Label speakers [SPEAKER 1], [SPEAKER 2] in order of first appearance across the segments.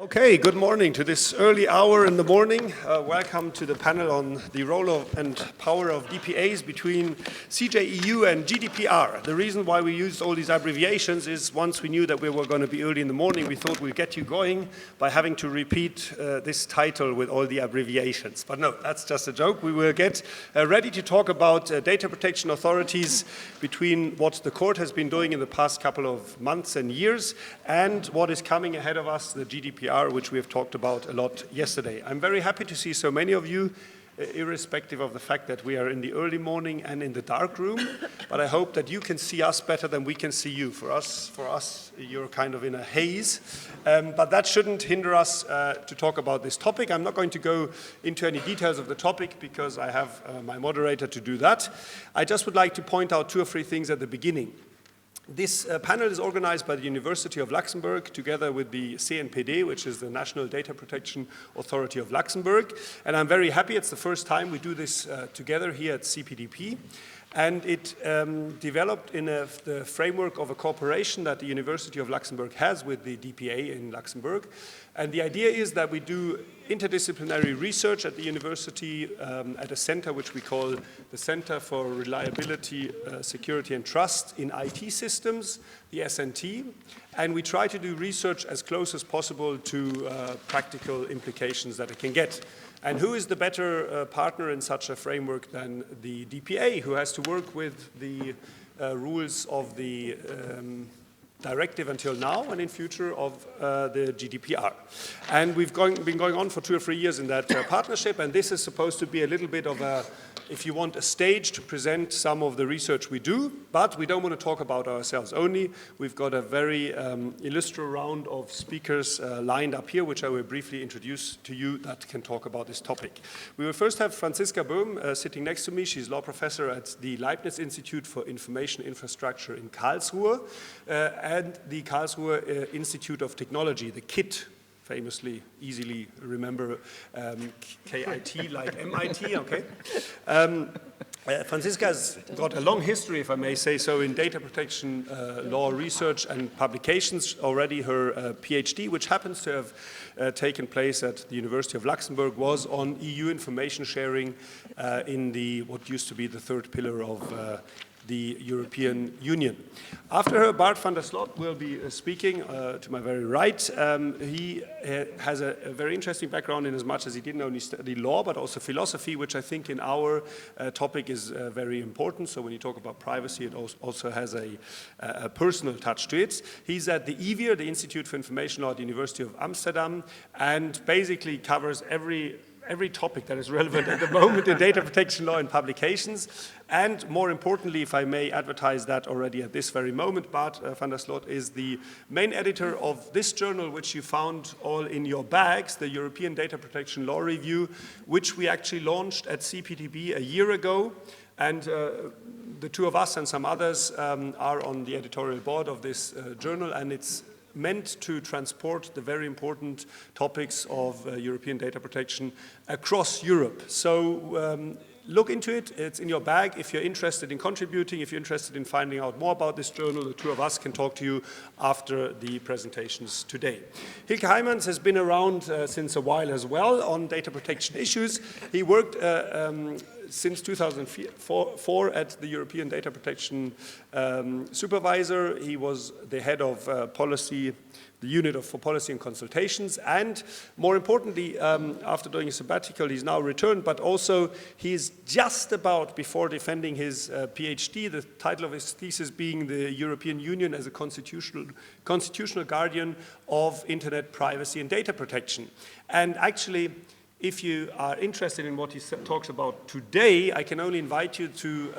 [SPEAKER 1] Okay, good morning to this early hour in the morning. Welcome to the panel on the role of and power of DPAs between CJEU and GDPR. The reason why we used all these abbreviations is once we knew that we were going to be early in the morning, we thought we'd get you going by having to repeat this title with all the abbreviations. But no, that's just a joke. We will get ready to talk about data protection authorities between what the court has been doing in the past couple of months and years and what is coming ahead of us, the GDPR, which we have talked about a lot yesterday. I'm very happy to see so many of you, irrespective of the fact that we are in the early morning and in the dark room, but I hope that you can see us better than we can see you. For us, you're kind of in a haze, but that shouldn't hinder us to talk about this topic. I'm not going to go into any details of the topic because I have my moderator to do that. I just would like to point out 2 or 3 things at the beginning. This panel is organized by the University of Luxembourg together with the CNPD, which is the National Data Protection Authority of Luxembourg. And I'm very happy it's the first time we do this together here at CPDP. And it developed in the framework of a cooperation that the University of Luxembourg has with the DPA in Luxembourg. And the idea is that we do interdisciplinary research at the university at a center which we call the Center for Reliability, Security and Trust in IT Systems, the SNT. And we try to do research as close as possible to practical implications that it can get. And who is the better partner in such a framework than the DPA, who has to work with the rules of the directive until now and in future of the GDPR. And we've been going on for 2 or 3 years in that partnership, and this is supposed to be a little bit of a, if you want, a stage to present some of the research we do, but we don't want to talk about ourselves only. We've got a very illustrious round of speakers lined up here, which I will briefly introduce to you that can talk about this topic. We will first have Franziska Boehm sitting next to me. She's law professor at the Leibniz Institute for Information Infrastructure in Karlsruhe and the Karlsruhe Institute of Technology, the KIT. Famously, easily remember KIT like MIT, okay? Franziska has got a long history, if I may say so, in data protection law research and publications. Already her PhD, which happens to have taken place at the University of Luxembourg, was on EU information sharing in the what used to be the 3rd pillar of the European Union. After her, Bart van der Sloot will be speaking to my very right. He has a very interesting background in as much as he didn't only study law, but also philosophy, which I think in our topic is very important. So when you talk about privacy, it also has a personal touch to it. He's at the IViR, the Institute for Information Law at the University of Amsterdam, and basically covers every topic that is relevant at the moment in data protection law and publications. And more importantly, if I may advertise that already at this very moment, Bart van der Sloot is the main editor of this journal, which you found all in your bags, the European Data Protection Law Review, which we actually launched at CPDP a year ago. And the 2 of us and some others are on the editorial board of this journal, and it's meant to transport the very important topics of European data protection across Europe. So look into it. It's in your bag. If you're interested in contributing, if you're interested in finding out more about this journal, the 2 of us can talk to you after the presentations today. Hielke Hijmans has been around since a while as well on data protection issues. He worked since 2004 at the European Data Protection Supervisor. He was the head of policy, the unit for policy and consultations, and more importantly, after doing a sabbatical, he's now returned, but also he's just about, before defending his PhD, the title of his thesis being the European Union as a constitutional guardian of internet privacy and data protection. And actually, if you are interested in what he talks about today, I can only invite you to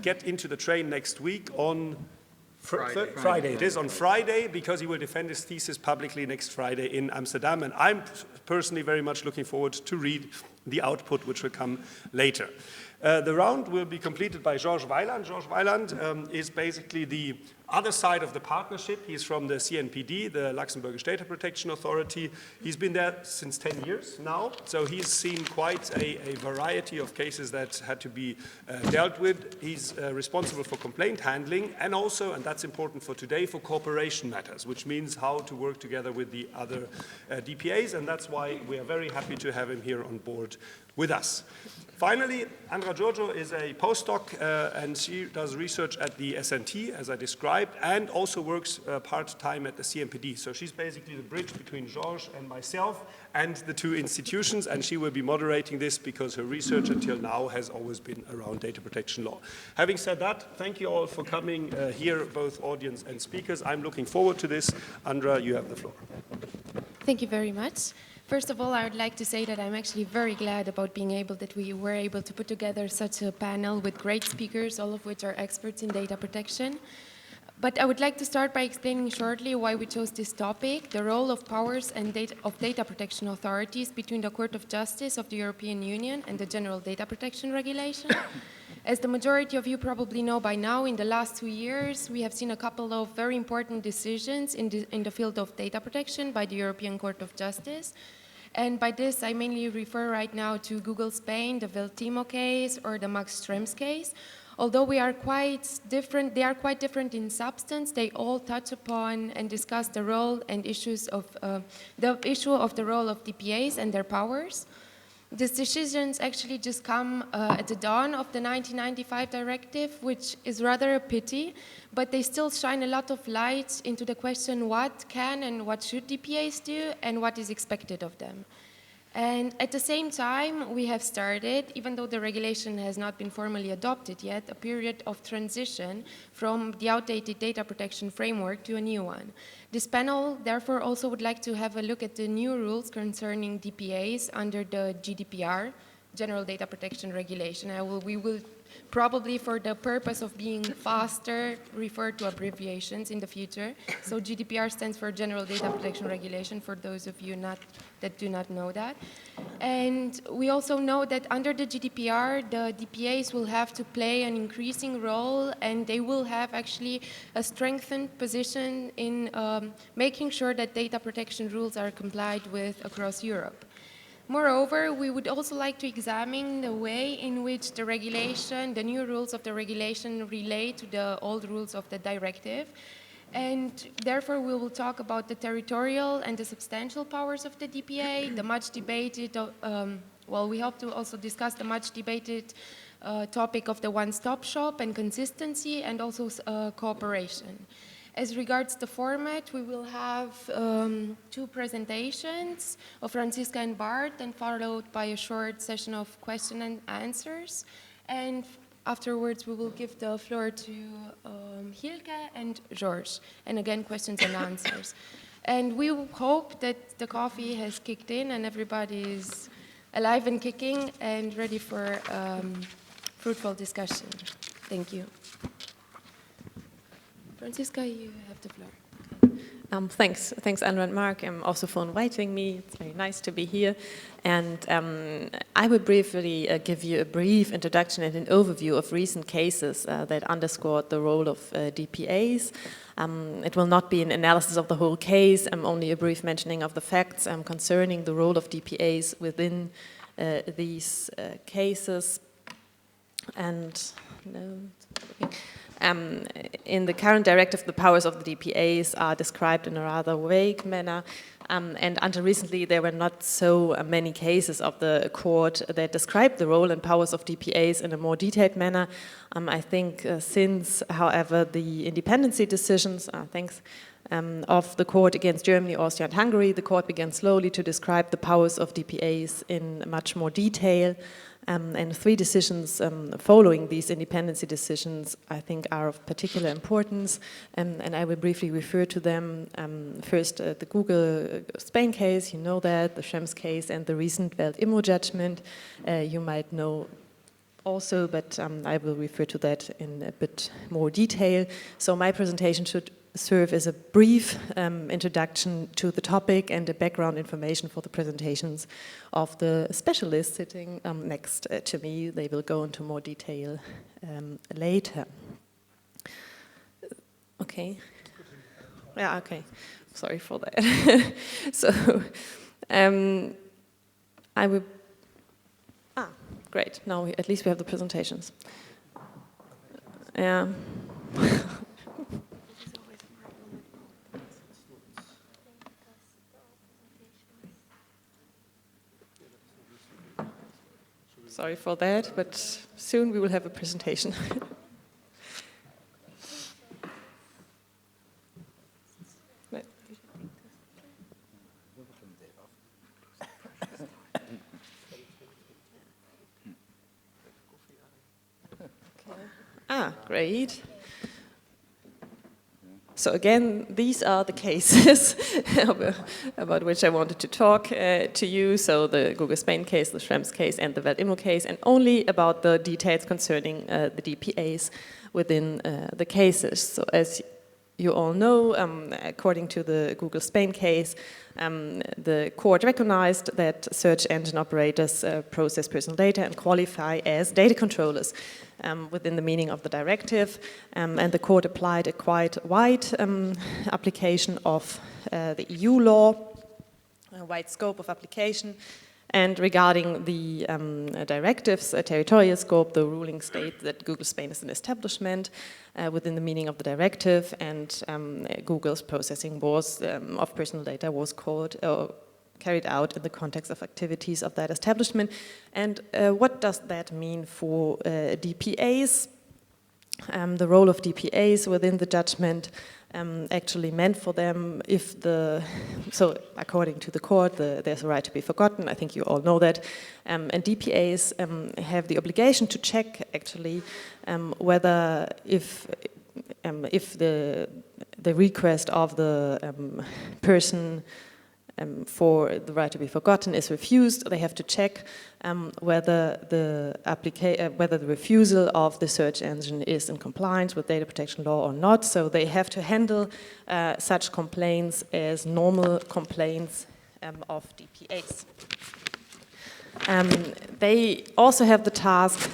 [SPEAKER 1] get into the train next week on Friday. It is on Friday, because he will defend his thesis publicly next Friday in Amsterdam. And I'm personally very much looking forward to read the output, which will come later. The round will be completed by Giurgiu Weiland. Giurgiu Weiland is basically the other side of the partnership. He's from the CNPD, the Luxembourg Data Protection Authority. He's been there since 10 years now, so he's seen quite a variety of cases that had to be dealt with. He's responsible for complaint handling and also, and that's important for today, for cooperation matters, which means how to work together with the other DPAs, and that's why we are very happy to have him here on board with us. Finally, Andra Giurgiu is a postdoc and she does research at the SNT, as I described, and also works part-time at the CNPD. So she's basically the bridge between Giurgiu and myself and the two institutions, and she will be moderating this because her research until now has always been around data protection law. Having said that, thank you all for coming here, both audience and speakers. I'm looking forward to this. Andra, you have the floor.
[SPEAKER 2] Thank you very much. First of all, I would like to say that I'm actually very glad about being able that we were able to put together such a panel with great speakers, all of which are experts in data protection. But I would like to start by explaining shortly why we chose this topic, the role of powers and data protection authorities between the Court of Justice of the European Union and the General Data Protection Regulation. As the majority of you probably know by now, in the last 2 years, we have seen a couple of very important decisions in the field of data protection by the European Court of Justice. And by this, I mainly refer right now to Google Spain, the Weltimmo case, or the Max Schrems case. Although they are quite different in substance, they all touch upon and discuss the role and issues of the issue of the role of DPAs and their powers. These decisions actually just come at the dawn of the 1995 directive, which is rather a pity, but they still shine a lot of light into the question what can and what should DPAs do and what is expected of them. And at the same time, we have started, even though the regulation has not been formally adopted yet, a period of transition from the outdated data protection framework to a new one. This panel, therefore, also would like to have a look at the new rules concerning DPAs under the GDPR, General Data Protection Regulation. We will probably, for the purpose of being faster, refer to abbreviations in the future. So GDPR stands for General Data Protection Regulation, for those of you that do not know that. And we also know that under the GDPR, the DPAs will have to play an increasing role, and they will have actually a strengthened position in making sure that data protection rules are complied with across Europe. Moreover, we would also like to examine the way in which the regulation, the new rules of the regulation relate to the old rules of the directive. And therefore, we will talk about the territorial and the substantial powers of the DPA, the much debated, we hope to also discuss the much debated topic of the one-stop shop and consistency and also cooperation. As regards the format, we will have 2 presentations of Franziska and Bart, and followed by a short session of question and answers. And afterwards, we will give the floor to Hielke and Giurgiu, and again, questions and answers. And we hope that the coffee has kicked in and everybody is alive and kicking and ready for fruitful discussion. Thank you. Franziska, you have the floor.
[SPEAKER 3] Thanks, Andra and Mark, also for inviting me. It's very nice to be here. And I will briefly give you a brief introduction and an overview of recent cases that underscored the role of DPAs. It will not be an analysis of the whole case, only a brief mentioning of the facts concerning the role of DPAs within these cases. And in the current directive, the powers of the DPAs are described in a rather vague manner, and until recently there were not so many cases of the court that described the role and powers of DPAs in a more detailed manner. I think since, however, the independency decisions, of the court against Germany, Austria and Hungary, the court began slowly to describe the powers of DPAs in much more detail. And 3 decisions following these independency decisions, I think, are of particular importance, and I will briefly refer to them. First, the Google Spain case, you know that, the Schrems case, and the recent Weltimmo judgment, you might know also, but I will refer to that in a bit more detail. So my presentation should serve as a brief introduction to the topic and the background information for the presentations of the specialists sitting next to me. They will go into more detail later. Okay. Yeah, okay. Sorry for that. So, I will... great. Now at least we have the presentations. Yeah. Sorry for that, but soon we will have a presentation. Great. So again, these are the cases about which I wanted to talk to you. So the Google Spain case, the Schrems case, and the Weltimmo case, and only about the details concerning the DPAs within the cases. So as you all know, according to the Google Spain case, the court recognized that search engine operators process personal data and qualify as data controllers within the meaning of the directive, and the court applied a quite wide application of the EU law, a wide scope of application. And regarding the directives, territorial scope, the ruling states that Google Spain is an establishment within the meaning of the directive, and Google's processing of personal data was carried out in the context of activities of that establishment. And what does that mean for DPAs? The role of DPAs within the judgment actually meant for them so according to the court, there's a right to be forgotten. I think you all know that. And DPAs have the obligation to check actually whether if the request of the person for the right to be forgotten is refused, they have to check whether the refusal of the search engine is in compliance with data protection law or not. So they have to handle such complaints as normal complaints of DPAs. They also have the task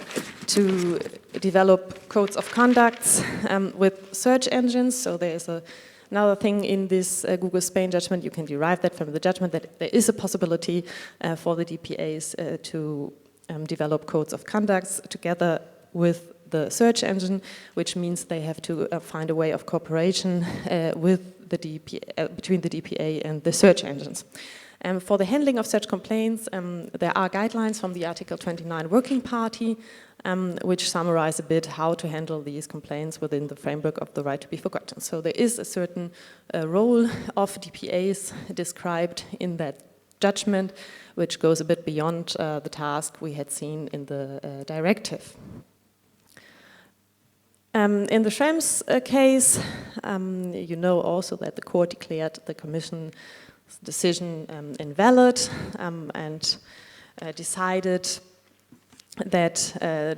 [SPEAKER 3] to develop codes of conduct with search engines. So there is another thing in this Google Spain judgment, you can derive that from the judgment, that there is a possibility for the DPAs to develop codes of conduct together with the search engine, which means they have to find a way of cooperation with the between the DPA and the search engines. For the handling of such complaints, there are guidelines from the Article 29 Working Party, which summarize a bit how to handle these complaints within the framework of the right to be forgotten. So there is a certain role of DPAs described in that judgment, which goes a bit beyond the task we had seen in the directive. In the Schrems case, you know also that the court declared the Commission's decision invalid and decided that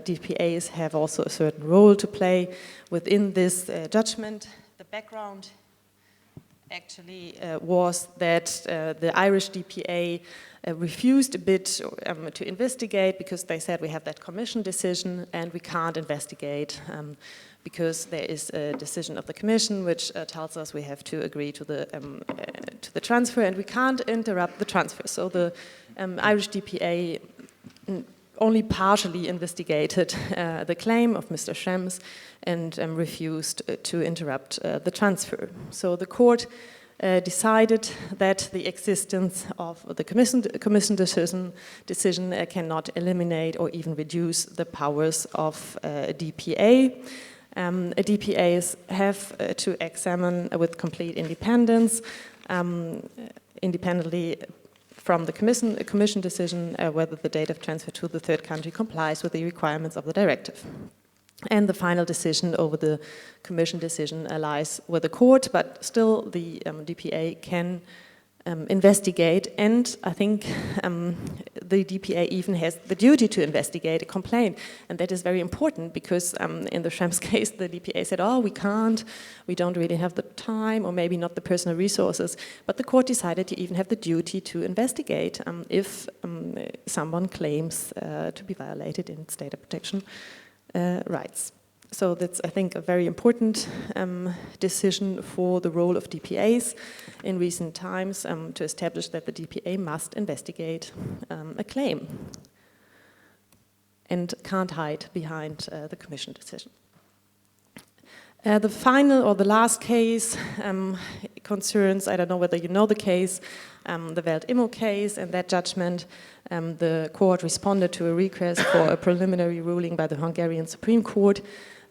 [SPEAKER 3] DPAs have also a certain role to play within this judgment. The background actually was that the Irish DPA refused a bit to investigate because they said we have that Commission decision and we can't investigate because there is a decision of the Commission which tells us we have to agree to the transfer and we can't interrupt the transfer. So the Irish DPA only partially investigated the claim of Mr. Schrems and refused to interrupt the transfer. So the court decided that the existence of the Commission decision cannot eliminate or even reduce the powers of a DPA. DPAs have to examine with complete independence, independently from the Commission decision whether the date of transfer to the third country complies with the requirements of the directive. And the final decision over the Commission decision lies with the court, but still the DPA can investigate, and I think the DPA even has the duty to investigate a complaint, and that is very important because in the Schrems case the DPA said, oh, we don't really have the time or maybe not the personal resources, but the court decided to even have the duty to investigate if someone claims to be violated in its data protection rights. So that's, I think, a very important decision for the role of DPAs in recent times to establish that the DPA must investigate a claim and can't hide behind the Commission decision. The final or the last case concerns, I don't know whether you know the case, the Weltimmo case. And that judgment, the court responded to a request for a preliminary ruling by the Hungarian Supreme Court.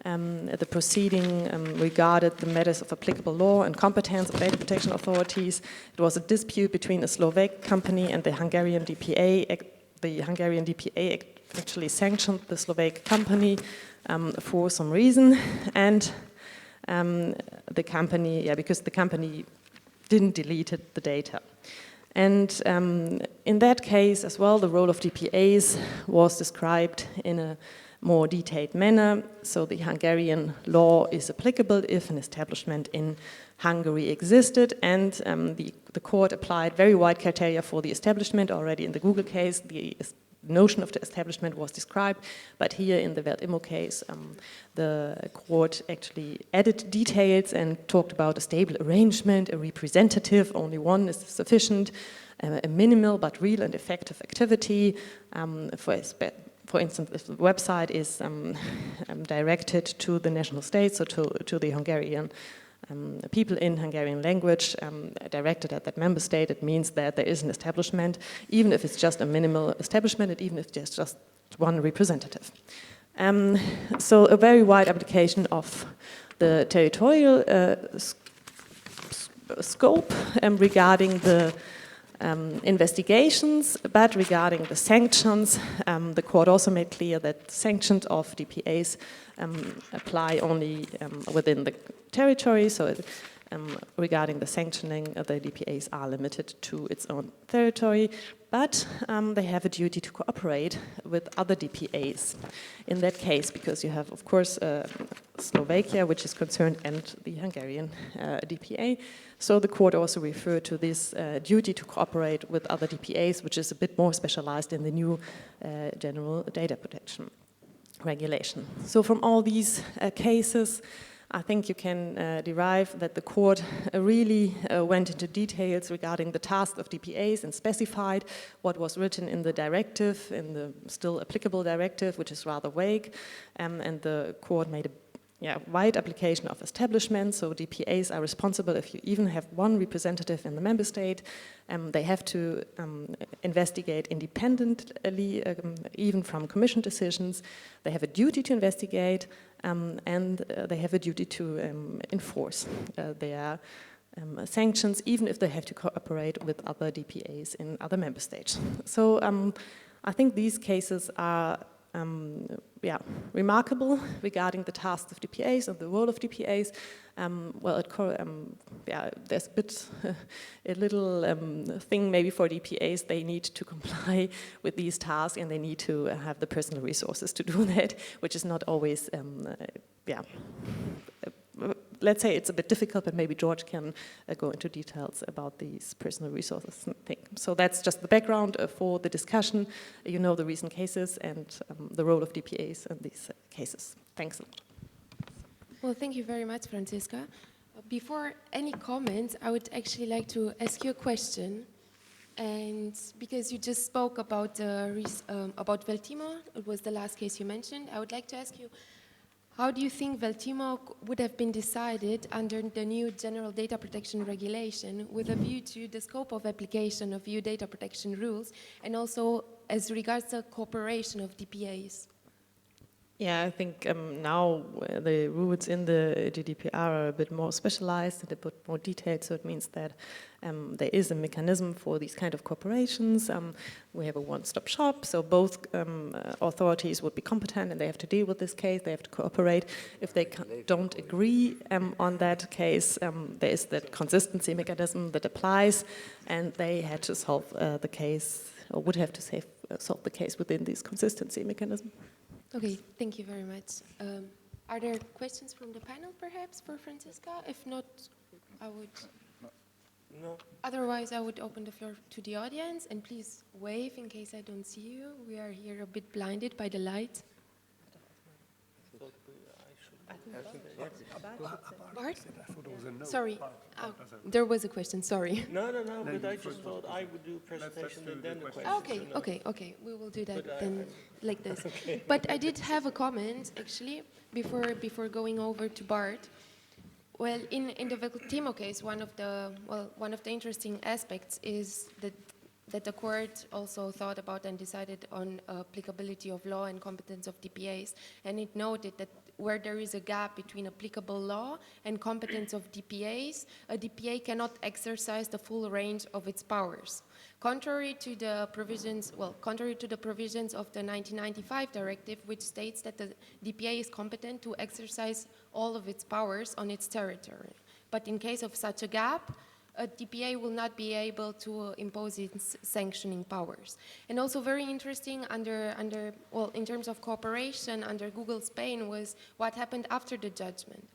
[SPEAKER 3] The proceeding regarded the matters of applicable law and competence of data protection authorities. It was a dispute between a Slovak company and the Hungarian DPA. The Hungarian DPA actually sanctioned the Slovak company for some reason, and the company, because the company didn't delete the data. And in that case as well, the role of DPAs was described in a more detailed manner. So the Hungarian law is applicable if an establishment in Hungary existed, and the court applied very wide criteria for the establishment. Already in the Google case, the notion of the establishment was described, but here in the Weltimmo case, the court actually added details and talked about a stable arrangement, a representative, only one is sufficient, a minimal but real and effective activity. For instance, if the website is directed to the national state, so to the Hungarian people in Hungarian language, directed at that member state, it means that there is an establishment, even if it's just a minimal establishment, and even if there's just one representative. So a very wide application of the territorial scope regarding the investigations, but regarding the sanctions, the court also made clear that sanctions of DPAs apply only within the territory, so regarding the sanctioning, the DPAs are limited to its own territory, but they have a duty to cooperate with other DPAs in that case, because you have, of course, Slovakia, which is concerned, and the Hungarian DPA. So the court also referred to this duty to cooperate with other DPAs, which is a bit more specialized in the new general data protection regulation. So from all these cases, I think you can derive that the court really went into details regarding the task of DPAs and specified what was written in the directive, in the still applicable directive, which is rather vague, and the court made a wide application of establishments. So DPAs are responsible if you even have one representative in the member state. They have to investigate independently, even from Commission decisions. They have a duty to investigate, and they have a duty to enforce their sanctions, even if they have to cooperate with other DPAs in other member states. So I think these cases are remarkable regarding the tasks of DPAs and the role of DPAs. There's a little thing maybe for DPAs. They need to comply with these tasks, and they need to have the personal resources to do that, which is not always, let's say it's a bit difficult, but maybe George can go into details about these personal resources thing. So that's just the background for the discussion. You know the recent cases and the role of DPAs in these cases. Thanks a lot.
[SPEAKER 2] Well, thank you very much, Franziska. Before any comments, I would actually like to ask you a question. And because you just spoke about Weltimmo, it was the last case you mentioned, I would like to ask you, how do you think Weltimmo would have been decided under the new General Data Protection Regulation with a view to the scope of application of EU data protection rules and also as regards the cooperation of DPAs?
[SPEAKER 3] Yeah, I think now the rules in the GDPR are a bit more specialized and a bit more detailed, so it means that there is a mechanism for these kind of corporations. We have a one-stop shop, so both authorities would be competent and they have to deal with this case, they have to cooperate. If they don't agree on that case, there is that consistency mechanism that applies, and they had to solve the case, or would have to solve the case within this consistency mechanism.
[SPEAKER 2] Okay, thank you very much. Are there questions from the panel, perhaps, for Franziska? If not, I would... No. Otherwise, I would open the floor to the audience, and please wave in case I don't see you. We are here a bit blinded by the light. Bart? Sorry, there was a question, sorry.
[SPEAKER 4] No, but I just thought I would do a presentation and then the question.
[SPEAKER 2] Okay, we will do that then like this. Okay. But I did have a comment, actually, before going over to Bart. Well, in the Weltimmo case, one of the interesting aspects is that the court also thought about and decided on applicability of law and competence of DPAs, and it noted that where there is a gap between applicable law and competence of DPAs, a DPA cannot exercise the full range of its powers. Contrary to the provisions of the 1995 directive, which states that the DPA is competent to exercise all of its powers on its territory. But in case of such a gap, a DPA will not be able to impose its sanctioning powers. And also very interesting in terms of cooperation under Google Spain was what happened after the judgment.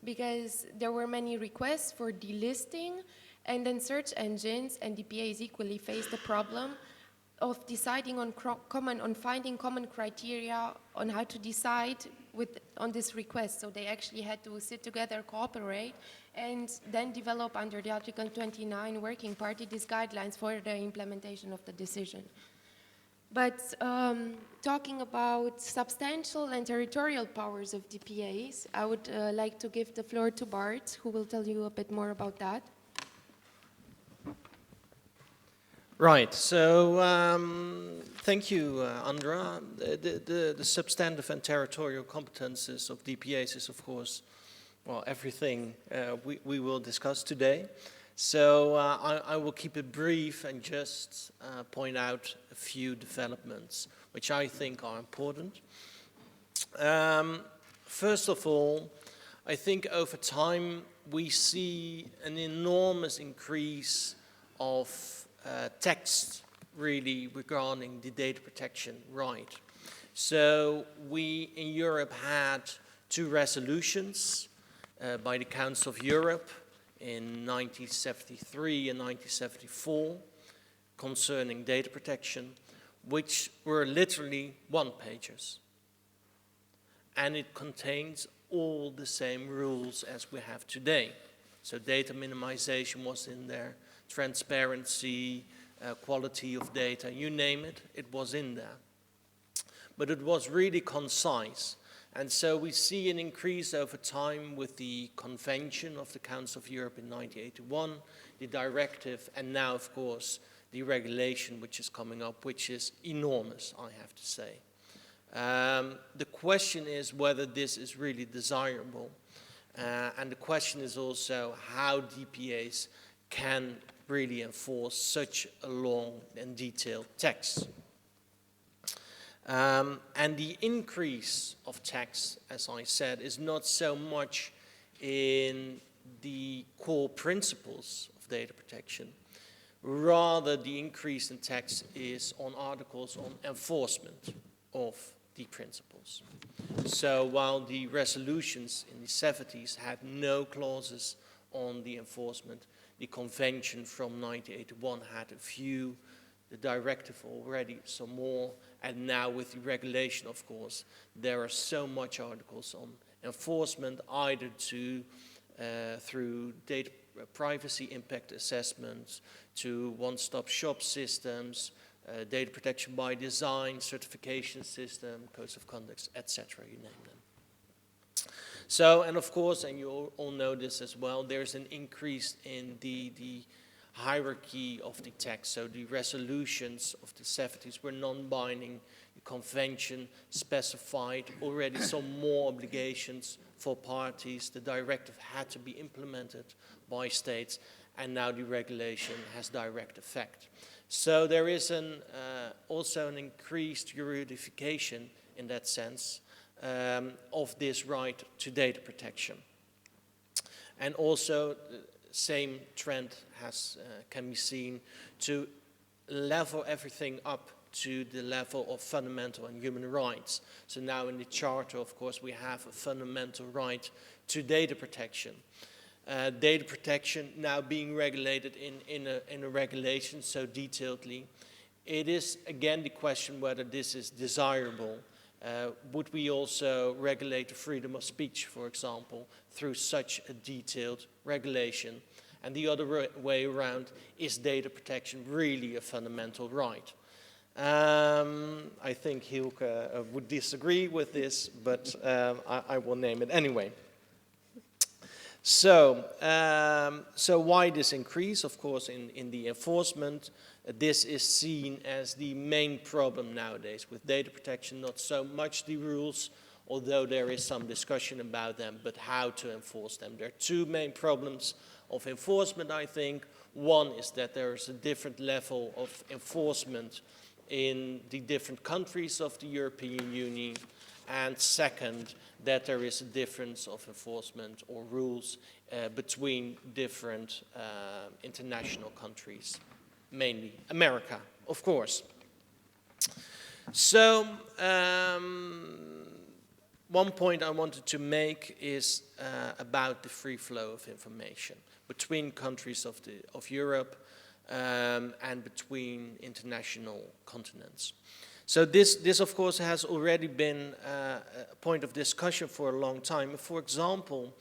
[SPEAKER 2] Because there were many requests for delisting, and then search engines and DPAs equally faced the problem of deciding on finding common criteria on how to decide on this request. So they actually had to sit together, cooperate, and then develop under the Article 29 Working Party these guidelines for the implementation of the decision. But talking about substantial and territorial powers of DPAs, I would like to give the floor to Bart, who will tell you a bit more about that.
[SPEAKER 4] Right, so thank you, Andra. The substantive and territorial competences of DPAs is, of course, well, everything we will discuss today. So I will keep it brief and just point out a few developments which I think are important. First of all, I think over time we see an enormous increase of text really regarding the data protection right. So we in Europe had 2 resolutions by the Council of Europe in 1973 and 1974 concerning data protection, which were literally one-pagers. And it contains all the same rules as we have today. So data minimization was in there, transparency, quality of data, you name it, it was in there. But it was really concise. And so we see an increase over time with the Convention of the Council of Europe in 1981, the directive, and now, of course, the regulation which is coming up, which is enormous, I have to say. The question is whether this is really desirable. And the question is also how DPAs can really enforce such a long and detailed text. And the increase of text, as I said, is not so much in the core principles of data protection. Rather, the increase in text is on articles on enforcement of the principles. So while the resolutions in the 70s had no clauses on the enforcement, the convention from 1981 had a few, the directive already some more, and now with the regulation, of course, there are so much articles on enforcement, either through data privacy impact assessments, to one-stop shop systems, data protection by design, certification system, codes of conduct, etc., you name them. So, and of course, and you all know this as well, there's an increase in the hierarchy of the text. So the resolutions of the 70s were non-binding. The convention specified already some more obligations for parties. The directive had to be implemented by states, and now the regulation has direct effect. So there is also an increased juridification in that sense of this right to data protection. And also the same trend can be seen to level everything up to the level of fundamental and human rights. So now in the Charter, of course, we have a fundamental right to data protection. Data protection now being regulated in a regulation so detailedly. It is again the question whether this is desirable. Would we also regulate the freedom of speech, for example, through such a detailed regulation? And the other way around, is data protection really a fundamental right? I think Hielke would disagree with this, but I will name it anyway. So why this increase? Of course, in the enforcement, this is seen as the main problem nowadays with data protection, not so much the rules, although there is some discussion about them, but how to enforce them. There are two main problems of enforcement, I think. One is that there is a different level of enforcement in the different countries of the European Union, and second, that there is a difference of enforcement or rules between different international countries, mainly America, of course. So, one point I wanted to make is about the free flow of information between countries of Europe and between international continents. So this of course has already been a point of discussion for a long time. For example,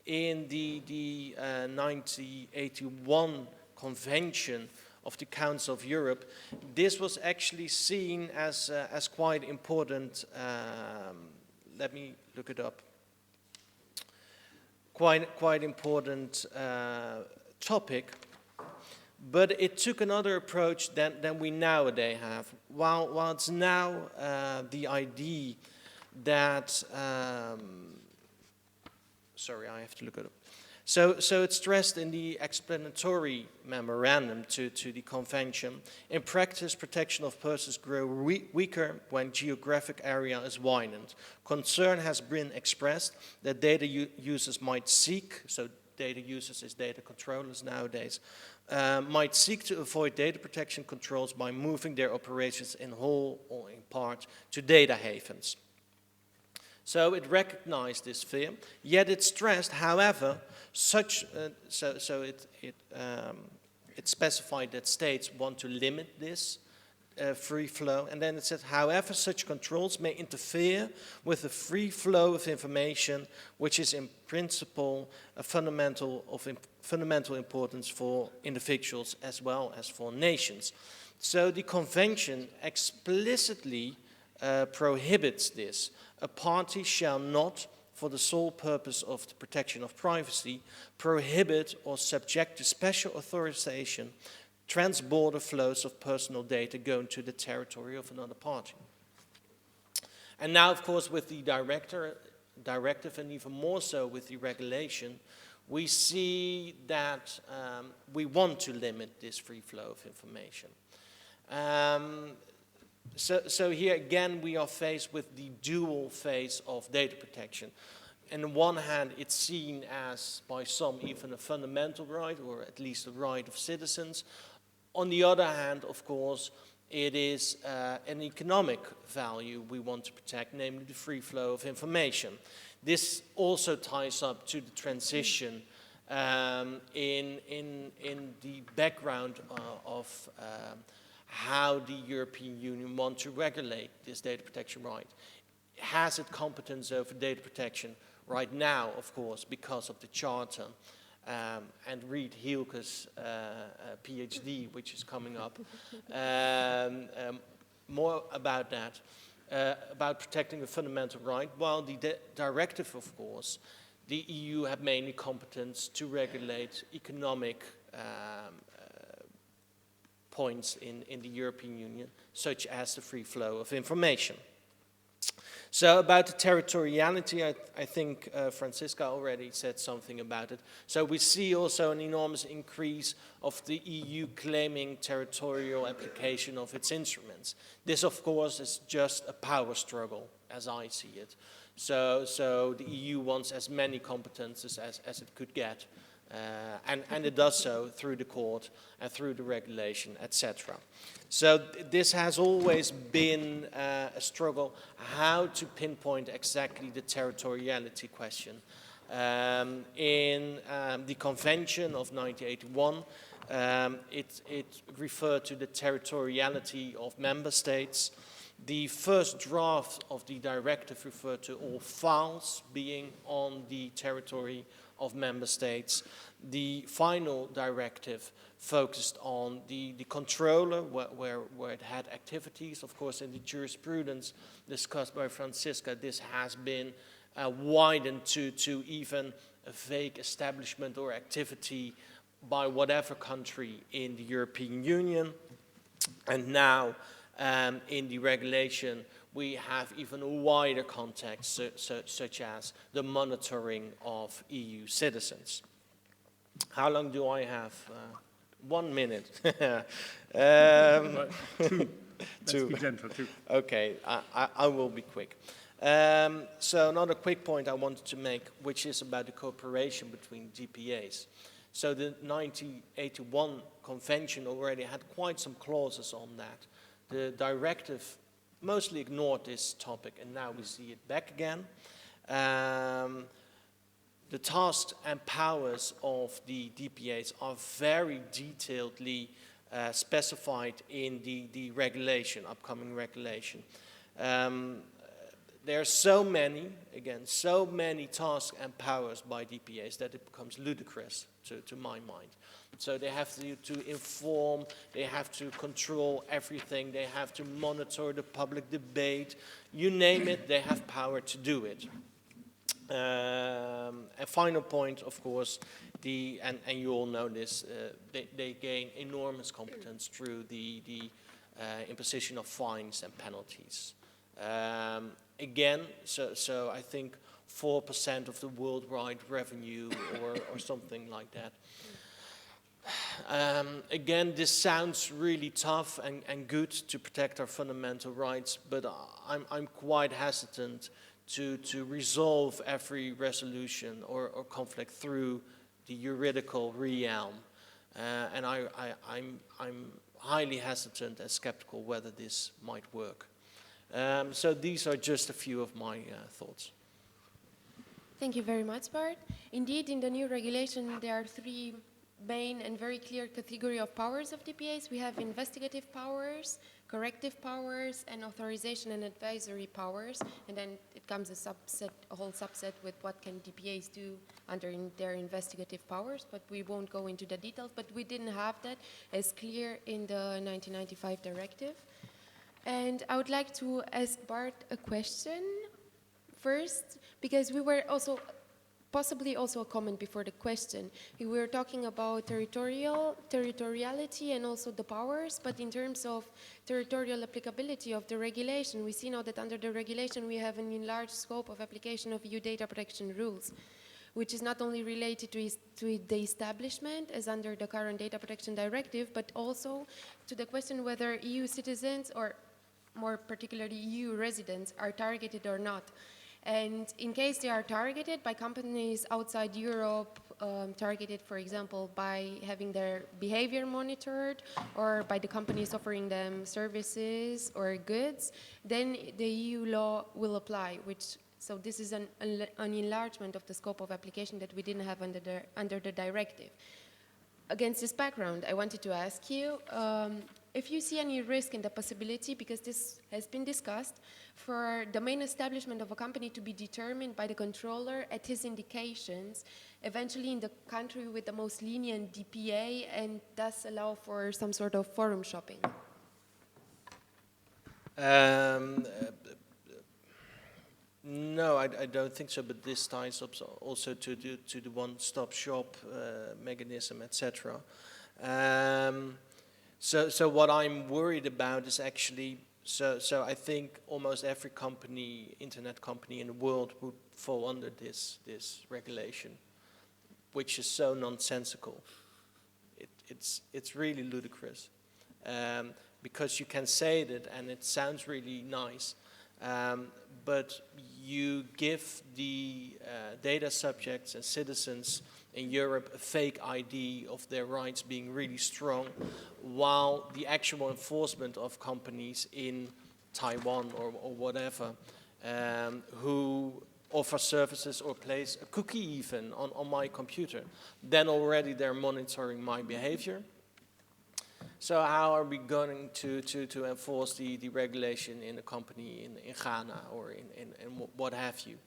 [SPEAKER 4] in the 1981 Convention of the Council of Europe, this was actually seen as quite important. Let me look it up. Quite important topic. But it took another approach than we nowadays have. While it's now the idea that, sorry, I have to look it up. So it's stressed in the explanatory memorandum to the convention. In practice, protection of persons grow weaker when geographic area is widened. Concern has been expressed that data users might seek, so data users is data controllers nowadays, might seek to avoid data protection controls by moving their operations in whole or in part to data havens. So it recognized this fear, yet it stressed, however, it specified that states want to limit this free flow, and then it said, however, such controls may interfere with the free flow of information, which is in principle a fundamental importance for individuals as well as for nations. So the convention explicitly prohibits this. A party shall not, for the sole purpose of the protection of privacy, prohibit or subject to special authorization trans-border flows of personal data going to the territory of another party. And now, of course, with the directive and even more so with the regulation, we see that we want to limit this free flow of information. So here again we are faced with the dual phase of data protection. On the one hand, it's seen as, by some, even a fundamental right, or at least a right of citizens. On the other hand, of course, it is an economic value we want to protect, namely the free flow of information. This also ties up to the transition in the background of how the European Union wants to regulate this data protection right. Has it competence over data protection right now, of course, because of the Charter, and read Hielke's PhD, which is coming up, more about that, about protecting a fundamental right, while the directive, of course, the EU had mainly competence to regulate economic points in the European Union, such as the free flow of information. So about the territoriality, I think Franziska already said something about it. So we see also an enormous increase of the EU claiming territorial application of its instruments. This, of course, is just a power struggle, as I see it. So the EU wants as many competences as it could get, and it does so through the court and through the regulation, etc. So this has always been a struggle, how to pinpoint exactly the territoriality question. In the Convention of 1981, it referred to the territoriality of member states. The first draft of the directive referred to all files being on the territory of member states. The final directive focused on the controller, where it had activities. Of course, in the jurisprudence discussed by Franziska, this has been widened to even a vague establishment or activity by whatever country in the European Union. And now, in the regulation, we have even a wider context, such as the monitoring of EU citizens. How long do I have? 1 minute.
[SPEAKER 5] Two. Let's be gentle, two.
[SPEAKER 4] Okay, I will be quick. So another quick point I wanted to make, which is about the cooperation between DPAs. So the 1981 convention already had quite some clauses on that. The directive mostly ignored this topic, and now we see it back again. The tasks and powers of the DPAs are very detailedly specified in the regulation, upcoming regulation. There are so many tasks and powers by DPAs that it becomes ludicrous to my mind. So they have to inform, they have to control everything, they have to monitor the public debate, you name it, they have power to do it. A final point, of course, and you all know this, they gain enormous competence through the imposition of fines and penalties. Again, so I think 4% of the worldwide revenue or something like that. Again, this sounds really tough and good to protect our fundamental rights, but I'm quite hesitant to resolve every resolution or conflict through the juridical realm. And I'm highly hesitant and skeptical whether this might work. So these are just a few of my thoughts.
[SPEAKER 2] Thank you very much, Bart. Indeed, in the new regulation, there are three main and very clear category of powers of DPAs. We have investigative powers, corrective powers, and authorization and advisory powers. And then it comes a whole subset with what can DPAs do under their investigative powers, but we won't go into the details. But we didn't have that as clear in the 1995 directive. And I would like to ask Bart a question first, because we were also possibly also a comment before the question. We were talking about territoriality and also the powers, but in terms of territorial applicability of the regulation, we see now that under the regulation we have an enlarged scope of application of EU data protection rules, which is not only related to the establishment as under the current data protection directive, but also to the question whether EU citizens, or more particularly EU residents, are targeted or not. And in case they are targeted by companies outside Europe, targeted, for example, by having their behavior monitored, or by the companies offering them services or goods, then the EU law will apply, so this is an enlargement of the scope of application that we didn't have under the directive. Against this background, I wanted to ask you if you see any risk in the possibility, because this has been discussed, for the main establishment of a company to be determined by the controller at his indications, eventually in the country with the most lenient DPA, and thus allow for some sort of forum shopping?
[SPEAKER 4] No, I don't think so, but this ties up also to the one-stop shop mechanism, etc. So what I'm worried about is actually, so I think almost every company, internet company in the world would fall under this regulation, which is so nonsensical. It's really ludicrous. Because you can say that and it sounds really nice, but you give the data subjects and citizens in Europe a fake ID of their rights being really strong, while the actual enforcement of companies in Taiwan or whatever, who offer services or place a cookie even on my computer, then already they're monitoring my behavior. So how are we going to enforce the regulation in a company in Ghana or in what have you?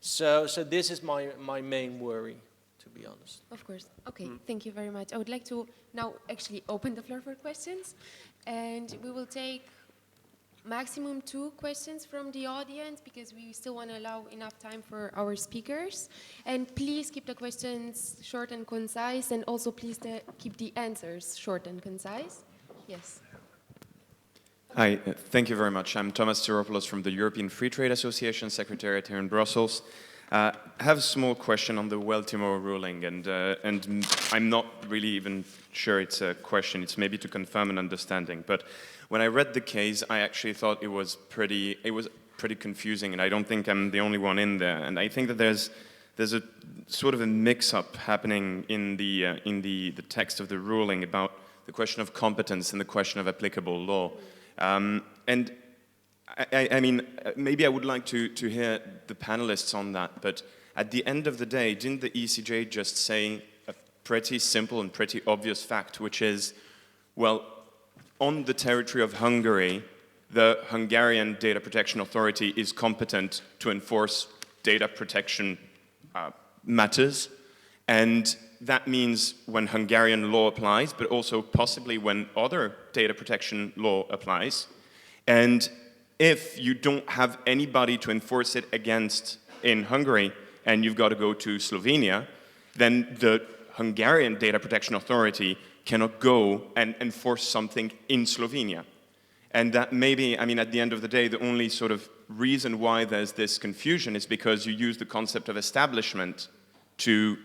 [SPEAKER 4] So this is my main worry, to be honest.
[SPEAKER 2] Of course. Okay, thank you very much. I would like to now actually open the floor for questions, and we will take maximum 2 questions from the audience because we still want to allow enough time for our speakers. And please keep the questions short and concise, and also please keep the answers short and concise. Yes.
[SPEAKER 6] Hi, thank you very much. I'm Thomas Tsiropoulos from the European Free Trade Association, Secretariat here in Brussels. I have a small question on the Weltimmo ruling, and I'm not really even sure it's a question. It's maybe to confirm an understanding. But when I read the case, I actually thought it was pretty confusing, and I don't think I'm the only one in there. And I think that there's a sort of a mix-up happening in the text of the ruling about the question of competence and the question of applicable law. And I mean, maybe I would like to hear the panelists on that, but at the end of the day, didn't the ECJ just say a pretty simple and pretty obvious fact, which is, well, on the territory of Hungary, the Hungarian Data Protection Authority is competent to enforce data protection matters, and that means when Hungarian law applies, but also possibly when other data protection law applies, and if you don't have anybody to enforce it against in Hungary and you've got to go to Slovenia, then the Hungarian Data Protection Authority cannot go and enforce something in Slovenia. And that maybe, I mean, at the end of the day, the only sort of reason why there's this confusion is because you use the concept of establishment to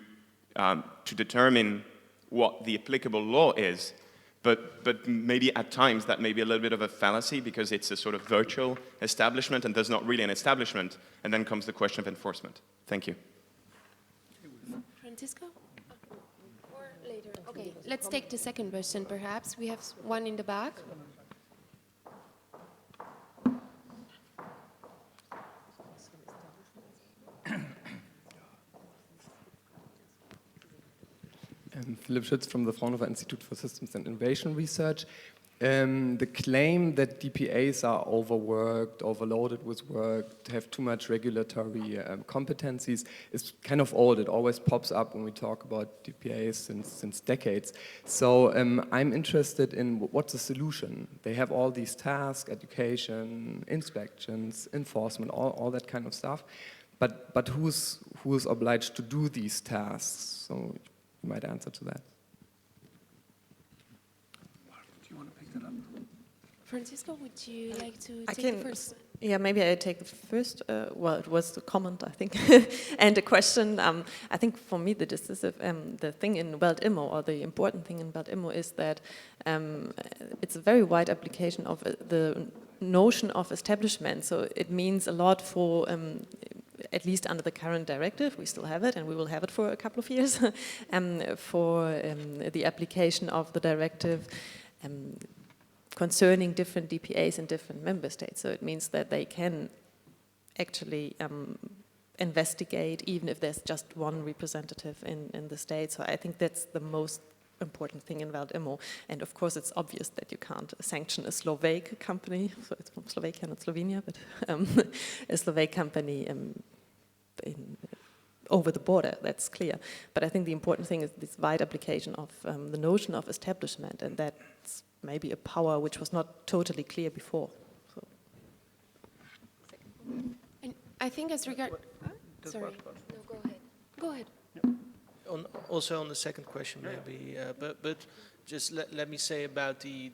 [SPEAKER 6] determine what the applicable law is. But maybe at times that may be a little bit of a fallacy because it's a sort of virtual establishment and there's not really an establishment. And then comes the question of enforcement. Thank you.
[SPEAKER 2] Franziska? Or later? Okay, let's take the second question perhaps. We have one in the back.
[SPEAKER 7] Philipp Schütz from the Fraunhofer Institute for Systems and Innovation Research. The claim that DPAs are overworked, overloaded with work, have too much regulatory competencies is kind of old. It always pops up when we talk about DPAs since decades. So I'm interested in what's the solution. They have all these tasks, education, inspections, enforcement, all that kind of stuff. But who's obliged to do these tasks? So you might answer to that.
[SPEAKER 5] Bart, do you want to pick that up?
[SPEAKER 2] Franziska, would you like to
[SPEAKER 3] I
[SPEAKER 2] take
[SPEAKER 3] can,
[SPEAKER 2] the first?
[SPEAKER 3] Yeah, maybe I take the first. Well, it was the comment, I think, and the question. I think for me, the decisive, the thing in Weltimmo, or the important thing in Weltimmo, is that it's a very wide application of the notion of establishment. So it means a lot for. At least under the current directive, we still have it, and we will have it for a couple of years, for the application of the directive concerning different DPAs in different member states. So it means that they can actually investigate, even if there's just one representative in the state. So I think that's the most important thing in Weltimmo. And of course, it's obvious that you can't sanction a Slovak company, so it's from Slovakia, not Slovenia, but a Slovak company over the border, that's clear. But I think the important thing is this wide application of the notion of establishment, and that's maybe a power which was not totally clear before. So.
[SPEAKER 2] And I think as regard... Sorry, no, go ahead. Go ahead.
[SPEAKER 4] Also on the second question, maybe, but just let me say about the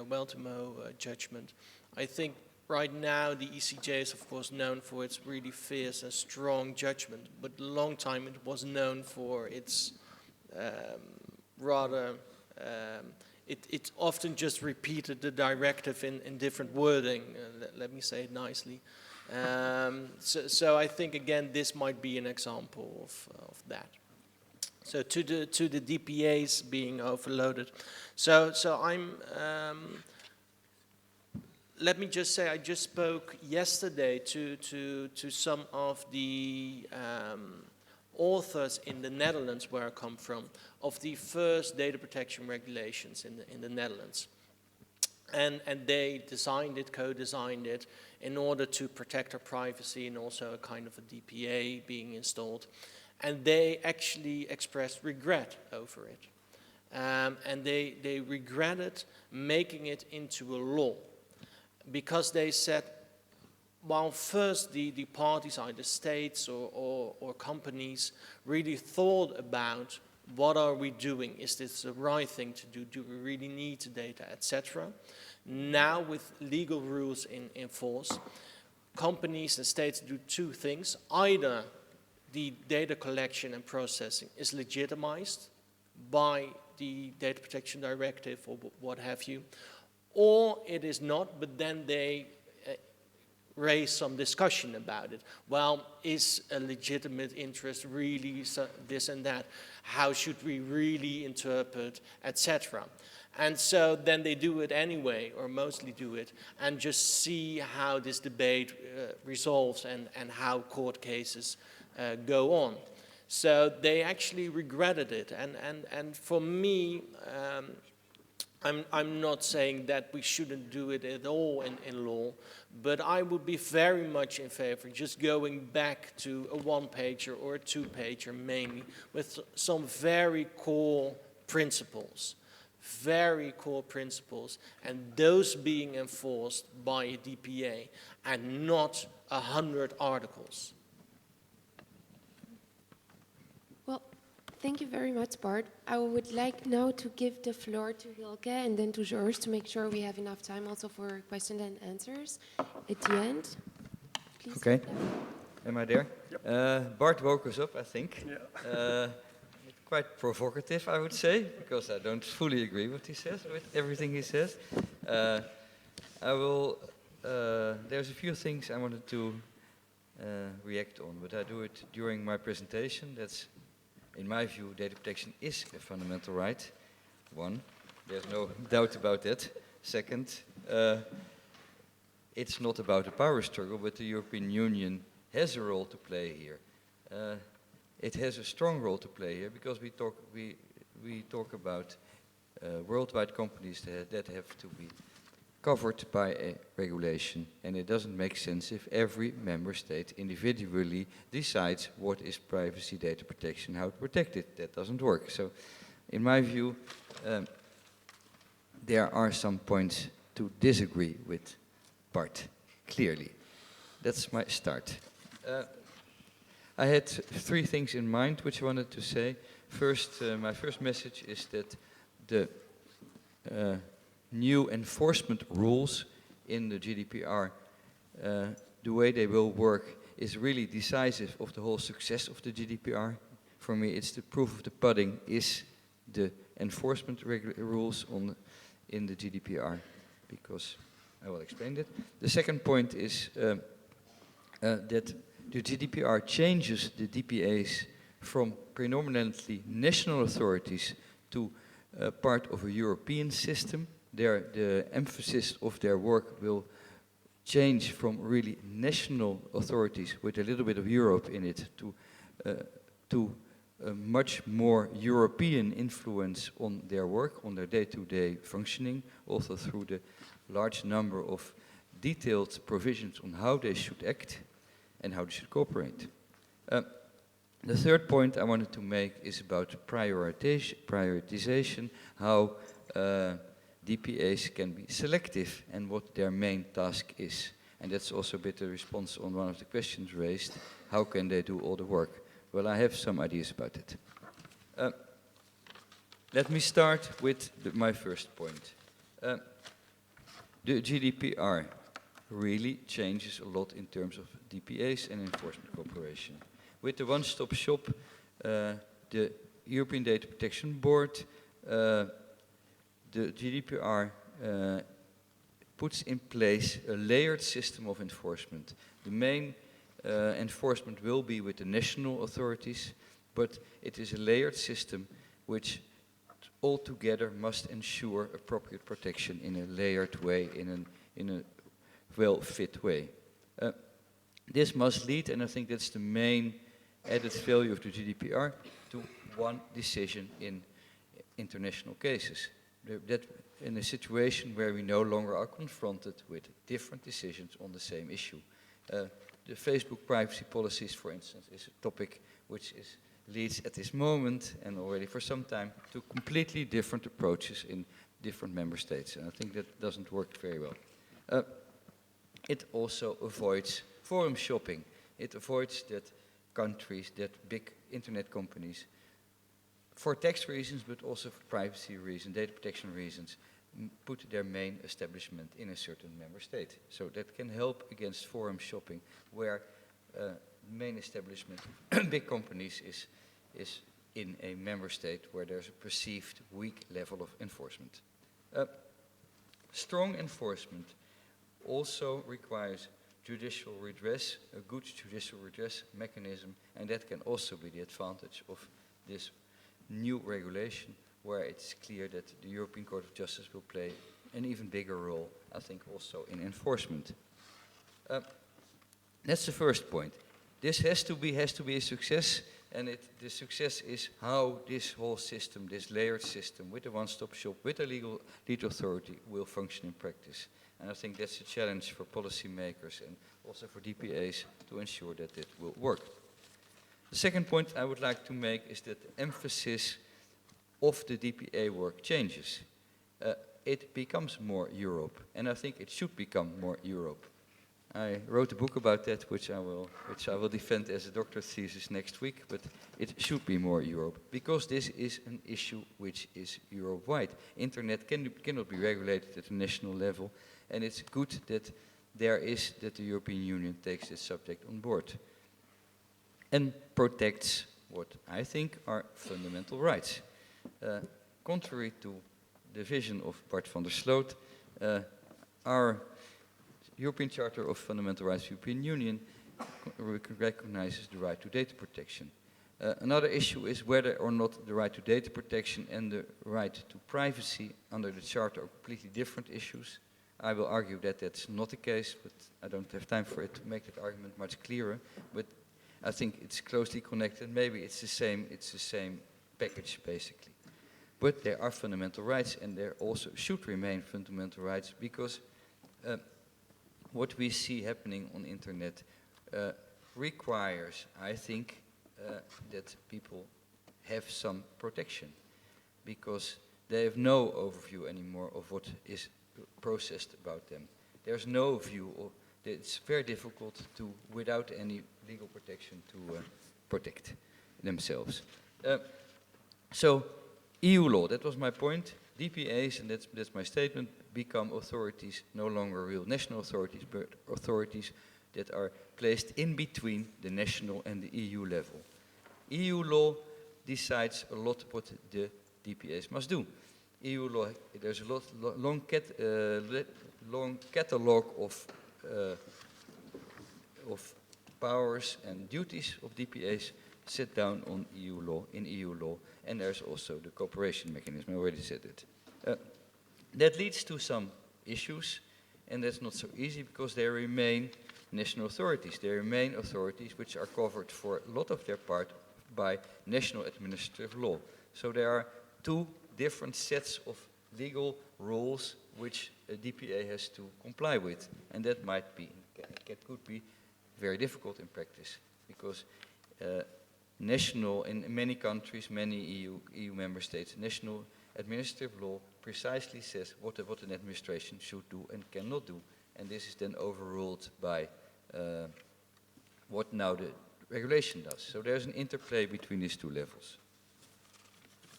[SPEAKER 4] Weltimmo judgment. I think right now the ECJ is of course known for its really fierce and strong judgment, but a long time it was known for its rather, it often just repeated the directive in different wording, let me say it nicely. So I think again this might be an example of that. So to the DPAs being overloaded. So I'm, let me just say, I just spoke yesterday to some of the authors in the Netherlands, where I come from, of the first data protection regulations in the Netherlands. And they designed it, co-designed it, in order to protect our privacy and also a kind of a DPA being installed. And they actually expressed regret over it. And they regretted making it into a law. Because they said, while first the parties, either states or companies, really thought about what are we doing? Is this the right thing to do? Do we really need the data, etc.? Now with legal rules in force, companies and states do two things. Either the data collection and processing is legitimized by the Data Protection Directive or what have you, or it is not, but then they raise some discussion about it. Well, is a legitimate interest really this and that? How should we really interpret, etc.? And so then they do it anyway, or mostly do it, and just see how this debate resolves and how court cases go on. So they actually regretted it, and for me, I'm not saying that we shouldn't do it at all in law, but I would be very much in favor just going back to a one-pager or a two-pager mainly, with some very core principles, and those being enforced by a DPA, and not 100 articles.
[SPEAKER 2] Well, thank you very much, Bart. I would like now to give the floor to Hielke and then to George to make sure we have enough time also for questions and answers at the end. Please.
[SPEAKER 8] Okay. Am I there?
[SPEAKER 1] Yep.
[SPEAKER 8] Bart woke us up, I think.
[SPEAKER 1] Yeah.
[SPEAKER 8] Quite provocative, I would say, because I don't fully agree with everything he says. There's a few things I wanted to react on, but I do it during my presentation. That's, in my view, data protection is a fundamental right. One, there's no doubt about that. Second, it's not about a power struggle, but the European Union has a role to play here. It has a strong role to play here because we talk about worldwide companies that have to be covered by a regulation, and it doesn't make sense if every member state individually decides what is privacy data protection, how to protect it. That doesn't work. So, in my view, there are some points to disagree with Bart, clearly. That's my start. I had three things in mind which I wanted to say. First, my first message is that the new enforcement rules in the GDPR, the way they will work is really decisive of the whole success of the GDPR. For me, it's the proof of the pudding is the enforcement rules in the GDPR, because I will explain that. The second point is that the GDPR changes the DPAs from predominantly national authorities to part of a European system. The emphasis of their work will change from really national authorities with a little bit of Europe in it to a much more European influence on their work, on their day-to-day functioning, also through the large number of detailed provisions on how they should act and how they should cooperate. The third point I wanted to make is about prioritization, how DPAs can be selective and what their main task is. And that's also a bit a response on one of the questions raised. How can they do all the work? Well, I have some ideas about it. let me start with my first point. The GDPR really changes a lot in terms of DPAs and enforcement cooperation. With the one-stop shop, the European Data Protection Board, the GDPR puts in place a layered system of enforcement. The main enforcement will be with the national authorities, but it is a layered system which altogether must ensure appropriate protection in a layered way, in a well-fit way. This must lead, and I think that's the main added value of the GDPR, to one decision in international cases. That in a situation where we no longer are confronted with different decisions on the same issue. The Facebook privacy policies, for instance, is a topic which leads at this moment and already for some time to completely different approaches in different member states. And I think that doesn't work very well. It also avoids forum shopping. It avoids that countries, that big internet companies, for tax reasons, but also for privacy reasons, data protection reasons, put their main establishment in a certain member state. So that can help against forum shopping, where main establishment of big companies is in a member state where there's a perceived weak level of enforcement. Strong enforcement also requires judicial redress, a good judicial redress mechanism, and that can also be the advantage of this new regulation, where it's clear that the European Court of Justice will play an even bigger role, I think, also in enforcement. That's the first point. This has to be a success, and the success is how this whole system, this layered system, with a one-stop shop, with a lead authority, will function in practice. And I think that's a challenge for policymakers and also for DPAs to ensure that it will work. The second point I would like to make is that the emphasis of the DPA work changes. It becomes more Europe, and I think it should become more Europe. I wrote a book about that, which I will defend as a doctorate thesis next week, but it should be more Europe, because this is an issue which is Europe-wide. Internet cannot be regulated at a national level, and it's good that the European Union takes this subject on board and protects what I think are fundamental rights. Contrary to the vision of Bart van der Sloot, our European Charter of Fundamental Rights of the European Union recognizes the right to data protection. Another issue is whether or not the right to data protection and the right to privacy under the Charter are completely different issues. I will argue that that's not the case, but I don't have time for it to make that argument much clearer. But I think it's closely connected. Maybe it's the same package, basically. But there are fundamental rights, and there also should remain fundamental rights, because what we see happening on internet requires, I think, that people have some protection, because they have no overview anymore of what is processed about them. There's no view, it's very difficult to, without any legal protection, to protect themselves. So, EU law, that was my point. DPAs, and that's my statement, become authorities, no longer real national authorities, but authorities that are placed in between the national and the EU level. EU law decides a lot what the DPAs must do. EU law, there's a long catalog of powers and duties of DPAs set down on EU law, and there's also the cooperation mechanism. I already said it. That leads to some issues, and that's not so easy, because they remain national authorities. They remain authorities which are covered for a lot of their part by national administrative law. So there are two different sets of legal rules which a DPA has to comply with, and that could be very difficult in practice, because in many countries, many EU member states, national administrative law precisely says what an administration should do and cannot do, and this is then overruled by what now the regulation does. So there's an interplay between these two levels.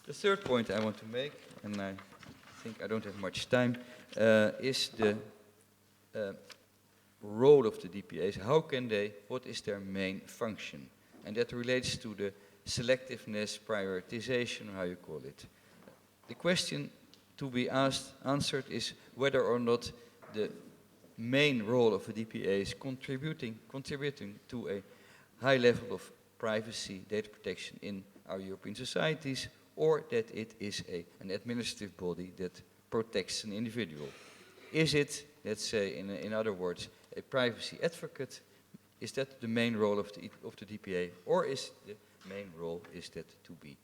[SPEAKER 8] The third point I want to make, and I think I don't have much time, is the role of the DPAs. How can they, what is their main function? And that relates to the selectiveness, prioritization, how you call it. The question to be answered is whether or not the main role of a DPA is contributing to a high level of privacy, data protection in our European societies, or that it is an administrative body that protects an individual. Is it, let's say, in other words, a privacy advocate? Is that the main role of the DPA, or is the main role to be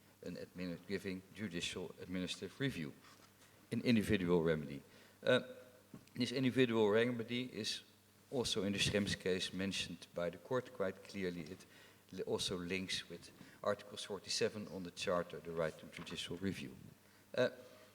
[SPEAKER 8] giving judicial administrative review, an individual remedy? This individual remedy is also in the Schrems case mentioned by the court quite clearly. It also links with Article 47 on the Charter, the right to judicial review.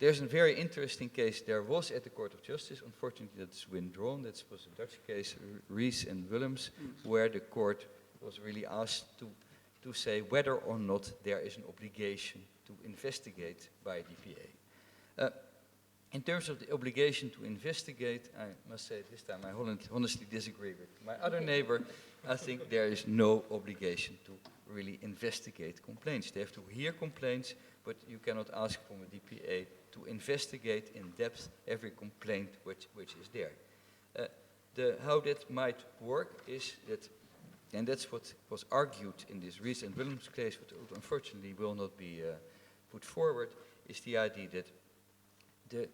[SPEAKER 8] There's a very interesting case. There was at the Court of Justice, unfortunately that's withdrawn. That was a Dutch case, Ries and Willems, where the court was really asked to say whether or not there is an obligation to investigate by DPA. In terms of the obligation to investigate, I must say this time I honestly disagree with my other neighbor. I think there is no obligation to really investigate complaints. They have to hear complaints, but you cannot ask from a DPA to investigate in depth every complaint which is there. How that might work is that, and that's what was argued in this Ries and Willems case, but unfortunately will not be put forward, is the idea that the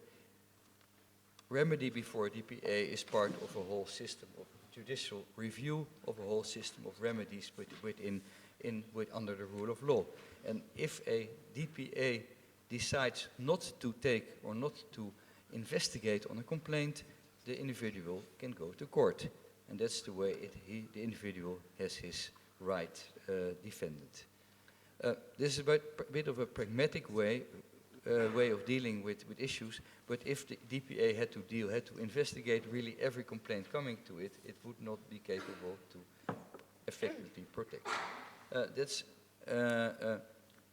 [SPEAKER 8] remedy before DPA is part of a whole system of judicial review, of a whole system of remedies under the rule of law. And if a DPA decides not to take or not to investigate on a complaint, the individual can go to court. And that's the way the individual has his right defended. This is a bit of a pragmatic way of dealing with issues, but if the DPA had to investigate really every complaint coming to it, it would not be capable to effectively protect. That's a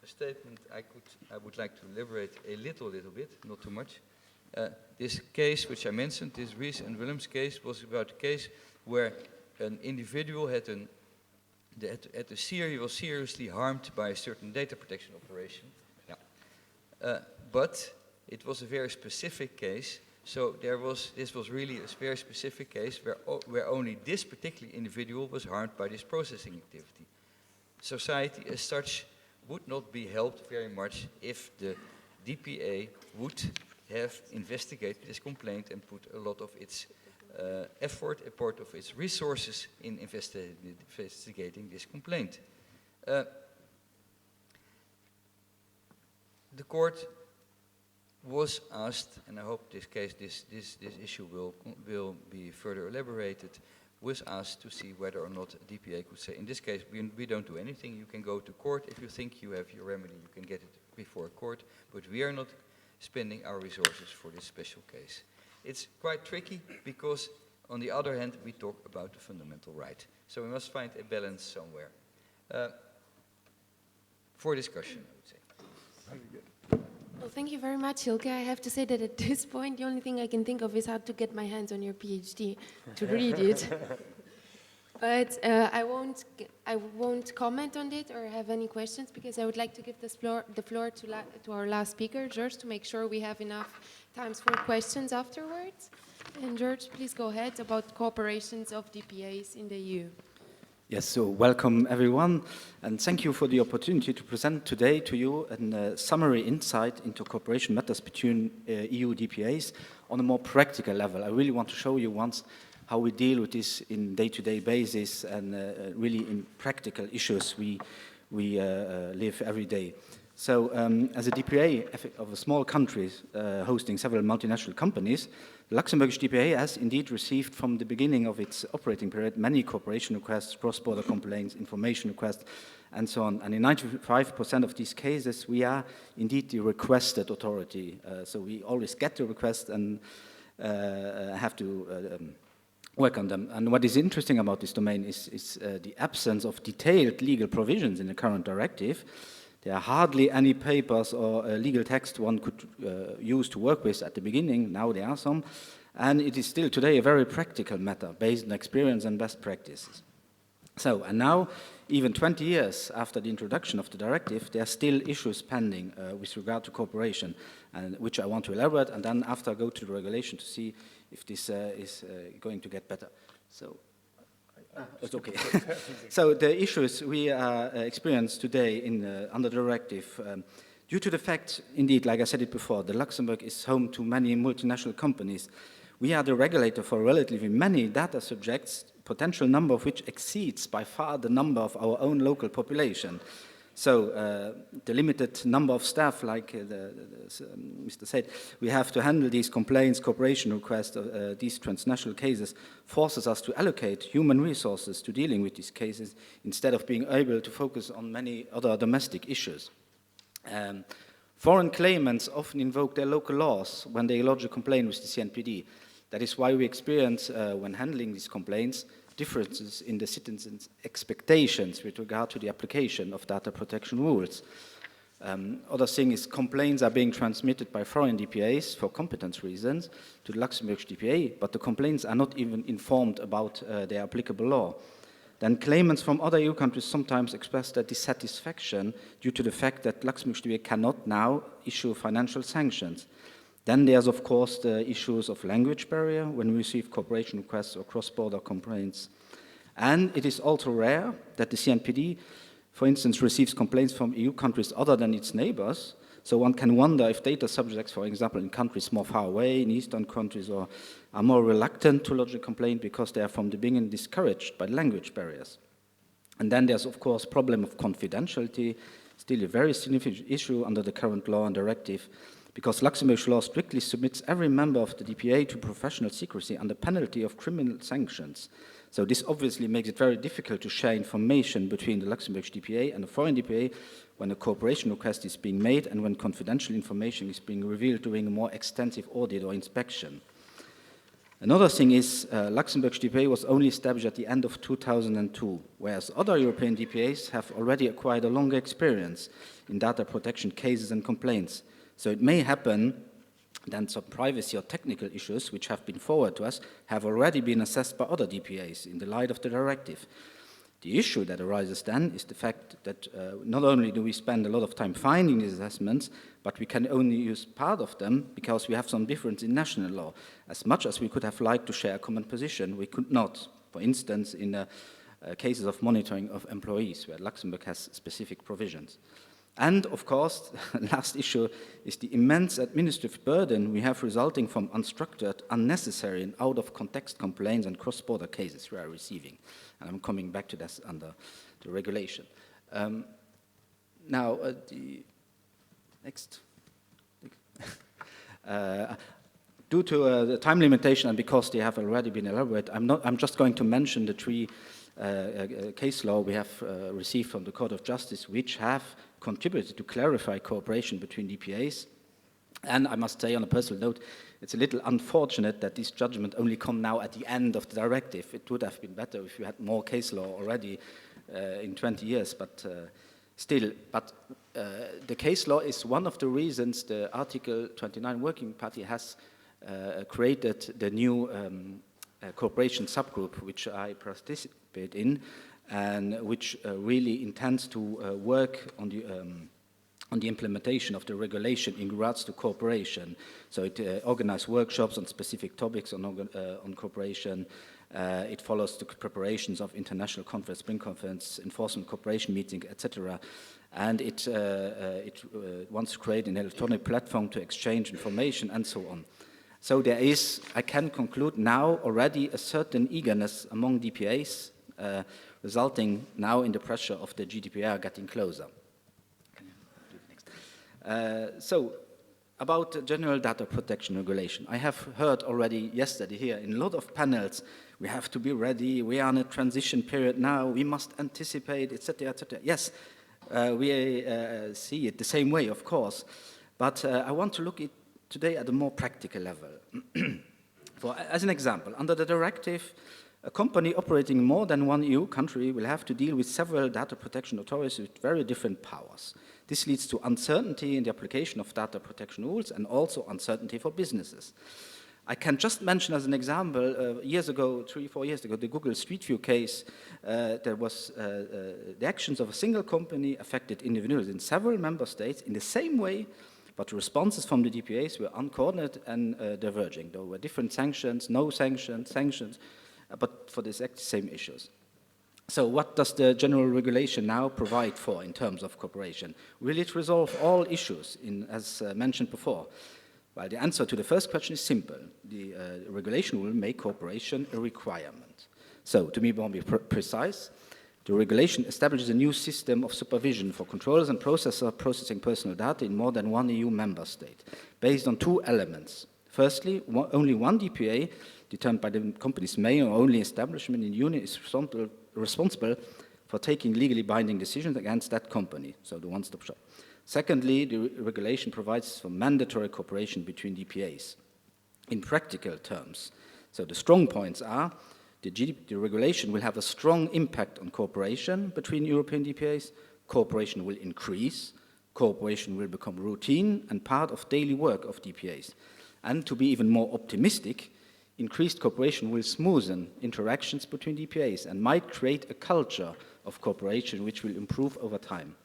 [SPEAKER 8] statement I would like to elaborate a little bit, not too much. This case which I mentioned, this Ries and Willems case, was about a case where an individual was seriously harmed by a certain data protection operation. Yeah. But it was a very specific case, so this was really a very specific case where only this particular individual was harmed by this processing activity. Society as such would not be helped very much if the DPA would have investigated this complaint and put a lot of its effort, a part of its resources in investigating this complaint. The court was asked, and I hope this issue will be further elaborated, was asked to see whether or not a DPA could say, in this case, we don't do anything, you can go to court, if you think you have your remedy, you can get it before court, but we are not spending our resources for this special case. It's quite tricky because, on the other hand, we talk about the fundamental right. So we must find a balance somewhere. For discussion, I would say.
[SPEAKER 5] Very good.
[SPEAKER 2] Well, thank you very much, Hielke. I have to say that at this point, the only thing I can think of is how to get my hands on your PhD to read it. But I won't comment on it or have any questions because I would like to give the floor to our last speaker, Giurgiu, to make sure we have enough times for questions afterwards. And Giurgiu, please go ahead about cooperations of DPAs in the EU.
[SPEAKER 9] Yes, so welcome everyone, and thank you for the opportunity to present today to you a summary insight into cooperation matters between EU DPAs on a more practical level. I really want to show you once how we deal with this in day-to-day basis and really in practical issues we live every day. So as a DPA of a small country hosting several multinational companies, the Luxembourgish DPA has indeed received from the beginning of its operating period many cooperation requests, cross-border complaints, information requests, and so on. And in 95% of these cases, we are indeed the requested authority. So we always get the request and have to work on them. And what is interesting about this domain is the absence of detailed legal provisions in the current directive There are hardly any papers or legal text one could use to work with at the beginning. Now there are some. And it is still today a very practical matter based on experience and best practices. So, and now, even 20 years after the introduction of the directive, there are still issues pending with regard to cooperation, and which I want to elaborate, and then after go to the regulation to see if this is going to get better. So, it's okay. So the issues we experience today under the directive, due to the fact, indeed, like I said it before, the Luxembourg is home to many multinational companies. We are the regulator for relatively many data subjects, potential number of which exceeds by far the number of our own local population. So the limited number of staff, like Mr. said, we have to handle these complaints, cooperation requests, these transnational cases, forces us to allocate human resources to dealing with these cases instead of being able to focus on many other domestic issues. Foreign claimants often invoke their local laws when they lodge a complaint with the CNPD. That is why we experience, when handling these complaints, differences in the citizens' expectations with regard to the application of data protection rules. Other thing is complaints are being transmitted by foreign DPAs for competence reasons to the Luxembourg DPA, but the complaints are not even informed about their applicable law. Then claimants from other EU countries sometimes express their dissatisfaction due to the fact that Luxembourg DPA cannot now issue financial sanctions. Then there's, of course, the issues of language barrier when we receive cooperation requests or cross-border complaints. And it is also rare that the CNPD, for instance, receives complaints from EU countries other than its neighbors. So one can wonder if data subjects, for example, in countries more far away, in eastern countries, are more reluctant to lodge a complaint because they are from the beginning discouraged by language barriers. And then there's, of course, problem of confidentiality, still a very significant issue under the current law and directive, because Luxembourg law strictly submits every member of the DPA to professional secrecy under penalty of criminal sanctions. So this obviously makes it very difficult to share information between the Luxembourg DPA and the foreign DPA when a cooperation request is being made and when confidential information is being revealed during a more extensive audit or inspection. Another thing is Luxembourg DPA was only established at the end of 2002, whereas other European DPAs have already acquired a longer experience in data protection cases and complaints. So it may happen that some privacy or technical issues which have been forwarded to us have already been assessed by other DPAs in the light of the directive. The issue that arises then is the fact that not only do we spend a lot of time finding these assessments, but we can only use part of them because we have some difference in national law. As much as we could have liked to share a common position, we could not. For instance, in cases of monitoring of employees, where Luxembourg has specific provisions. And, of course, the last issue is the immense administrative burden we have resulting from unstructured, unnecessary, and out-of-context complaints and cross-border cases we are receiving. And I'm coming back to this under the regulation. Now, the next. Due to the time limitation and because they have already been elaborated, I'm just going to mention the three case law we have received from the Court of Justice, which have contributed to clarify cooperation between DPAs. And I must say, on a personal note, it's a little unfortunate that this judgment only come now at the end of the directive. It would have been better if we had more case law already in 20 years, but still. But the case law is one of the reasons the Article 29 Working Party has created the new cooperation subgroup, which I participate in, and which really intends to work on the implementation of the regulation in regards to cooperation. So it organizes workshops on specific topics on cooperation. It follows the preparations of international conference, spring conference, enforcement cooperation meeting, etc. And it wants to create an electronic platform to exchange information and so on. So there is, I can conclude now, already a certain eagerness among DPAs, resulting now in the pressure of the GDPR getting closer. So, about the general data protection regulation. I have heard already yesterday here in a lot of panels, we have to be ready, we are in a transition period now, we must anticipate, etc., etc. Yes, we see it the same way, of course, but I want to look at today at a more practical level. As an example, under the directive, A company operating in more than one EU country will have to deal with several data protection authorities with very different powers. This leads to uncertainty in the application of data protection rules and also uncertainty for businesses. I can just mention as an example, years ago, 3-4 years ago, the Google Street View case, there was the actions of a single company affected individuals in several member states in the same way, but the responses from the DPAs were uncoordinated and diverging. There were different sanctions, no sanctions, sanctions, but for the exact same issues. So what does the general regulation now provide for in terms of cooperation? Will it resolve all issues, as mentioned before? Well, the answer to the first question is simple. The regulation will make cooperation a requirement. So, to be more precise, the regulation establishes a new system of supervision for controllers and processors processing personal data in more than one EU member state, based on 2 elements. Firstly, only one DPA, determined by the company's main or only establishment in the Union, is responsible for taking legally binding decisions against that company, so the one-stop shop. Secondly, the regulation provides for mandatory cooperation between DPAs. In practical terms, so the strong points are the regulation will have a strong impact on cooperation between European DPAs, cooperation will increase, cooperation will become routine and part of daily work of DPAs. And to be even more optimistic, increased cooperation will smoothen interactions between DPAs and might create a culture of cooperation which will improve over time.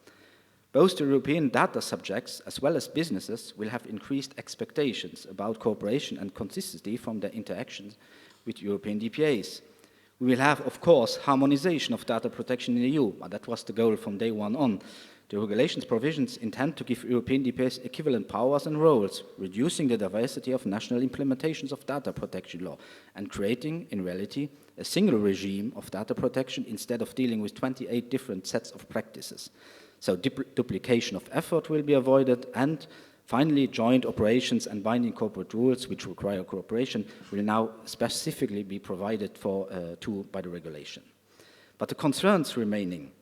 [SPEAKER 9] Both the European data subjects as well as businesses will have increased expectations about cooperation and consistency from their interactions with European DPAs. We will have, of course, harmonization of data protection in the EU, but that was the goal from day one on. The regulation's provisions intend to give European DPAs equivalent powers and roles, reducing the diversity of national implementations of data protection law and creating, in reality, a single regime of data protection instead of dealing with 28 different sets of practices. So duplication of effort will be avoided, and finally, joint operations and binding corporate rules which require cooperation will now specifically be provided for by the regulation. But the concerns remaining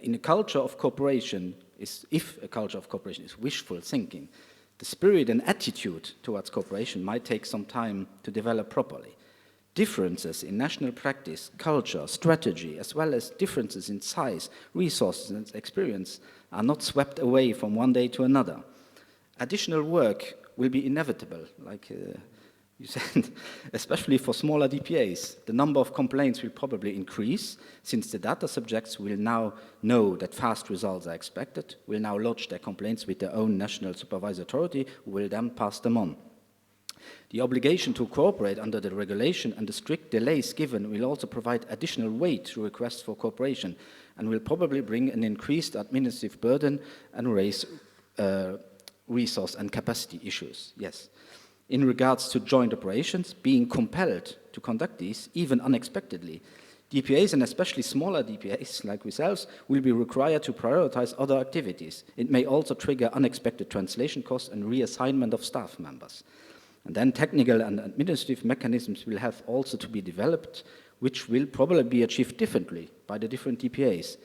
[SPEAKER 9] in a culture of cooperation if a culture of cooperation is wishful thinking, the spirit and attitude towards cooperation might take some time to develop properly. Differences in national practice, culture, strategy, as well as differences in size, resources, and experience are not swept away from one day to another. Additional work will be inevitable, like you said, especially for smaller DPAs. The number of complaints will probably increase since the data subjects will now know that fast results are expected, will now lodge their complaints with their own national supervisory authority, who will then pass them on. The obligation to cooperate under the regulation and the strict delays given will also provide additional weight to requests for cooperation and will probably bring an increased administrative burden and raise resource and capacity issues, yes. In regards to joint operations, being compelled to conduct these, even unexpectedly, DPAs and especially smaller DPAs like ourselves will be required to prioritize other activities. It may also trigger unexpected translation costs and reassignment of staff members. And then technical and administrative mechanisms will have also to be developed, which will probably be achieved differently by the different DPAs.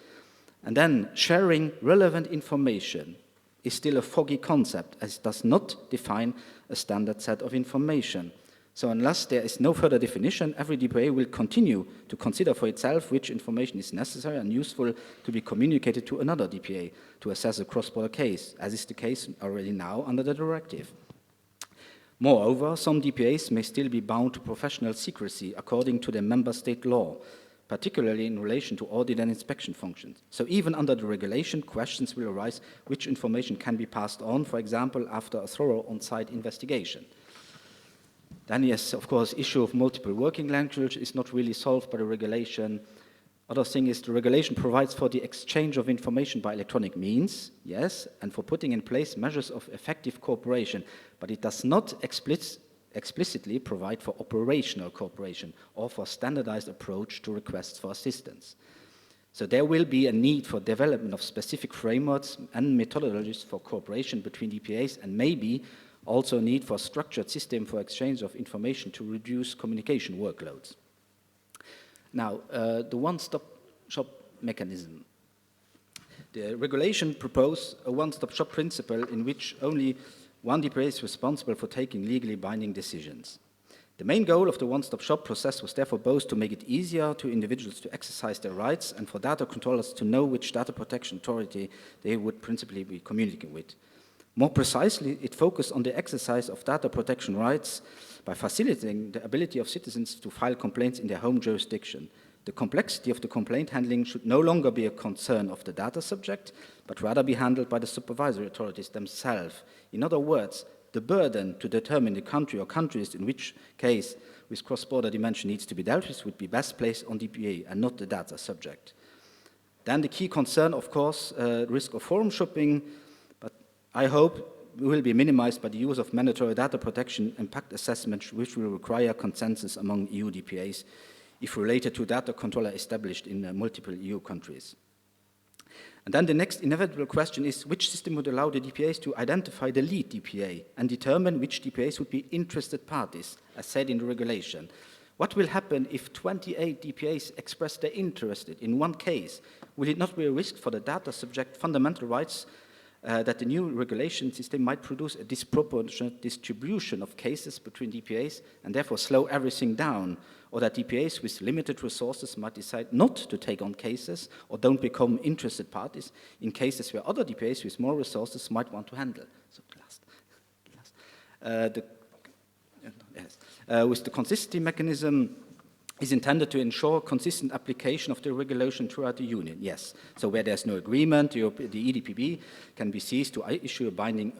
[SPEAKER 9] And then sharing relevant information is still a foggy concept, as it does not define a standard set of information. So unless there is no further definition, every DPA will continue to consider for itself which information is necessary and useful to be communicated to another DPA to assess a cross-border case, as is the case already now under the directive. Moreover, some DPAs may still be bound to professional secrecy according to their member state law, particularly in relation to audit and inspection functions. So even under the regulation, questions will arise which information can be passed on, for example, after a thorough on-site investigation. Then yes, of course, issue of multiple working language is not really solved by the regulation. Other thing is the regulation provides for the exchange of information by electronic means, yes, and for putting in place measures of effective cooperation, but it does not explicitly provide for operational cooperation or for standardized approach to requests for assistance. So there will be a need for development of specific frameworks and methodologies for cooperation between DPAs, and maybe also a need for a structured system for exchange of information to reduce communication workloads. Now, the one-stop shop mechanism. The regulation proposes a one-stop shop principle in which only one DPA is responsible for taking legally binding decisions. The main goal of the one-stop shop process was therefore both to make it easier to individuals to exercise their rights and for data controllers to know which data protection authority they would principally be communicating with. More precisely, it focused on the exercise of data protection rights by facilitating the ability of citizens to file complaints in their home jurisdiction. The complexity of the complaint handling should no longer be a concern of the data subject, but rather be handled by the supervisory authorities themselves. In other words, the burden to determine the country or countries in which case with cross-border dimension needs to be dealt with would be best placed on DPA and not the data subject. Then the key concern, of course, risk of forum shopping, but I hope will be minimized by the use of mandatory data protection impact assessment, which will require consensus among EU DPAs if related to data controller established in multiple EU countries. And then the next inevitable question is which system would allow the DPAs to identify the lead DPA and determine which DPAs would be interested parties, as said in the regulation. What will happen if 28 DPAs express their interest in one case? Will it not be a risk for the data subject fundamental rights that the new regulation system might produce a disproportionate distribution of cases between DPAs and therefore slow everything down, or that DPAs with limited resources might decide not to take on cases or don't become interested parties in cases where other DPAs with more resources might want to handle? So with the consistency mechanism is intended to ensure consistent application of the regulation throughout the Union, yes. So where there's no agreement, the EDPB can be seized to issue a binding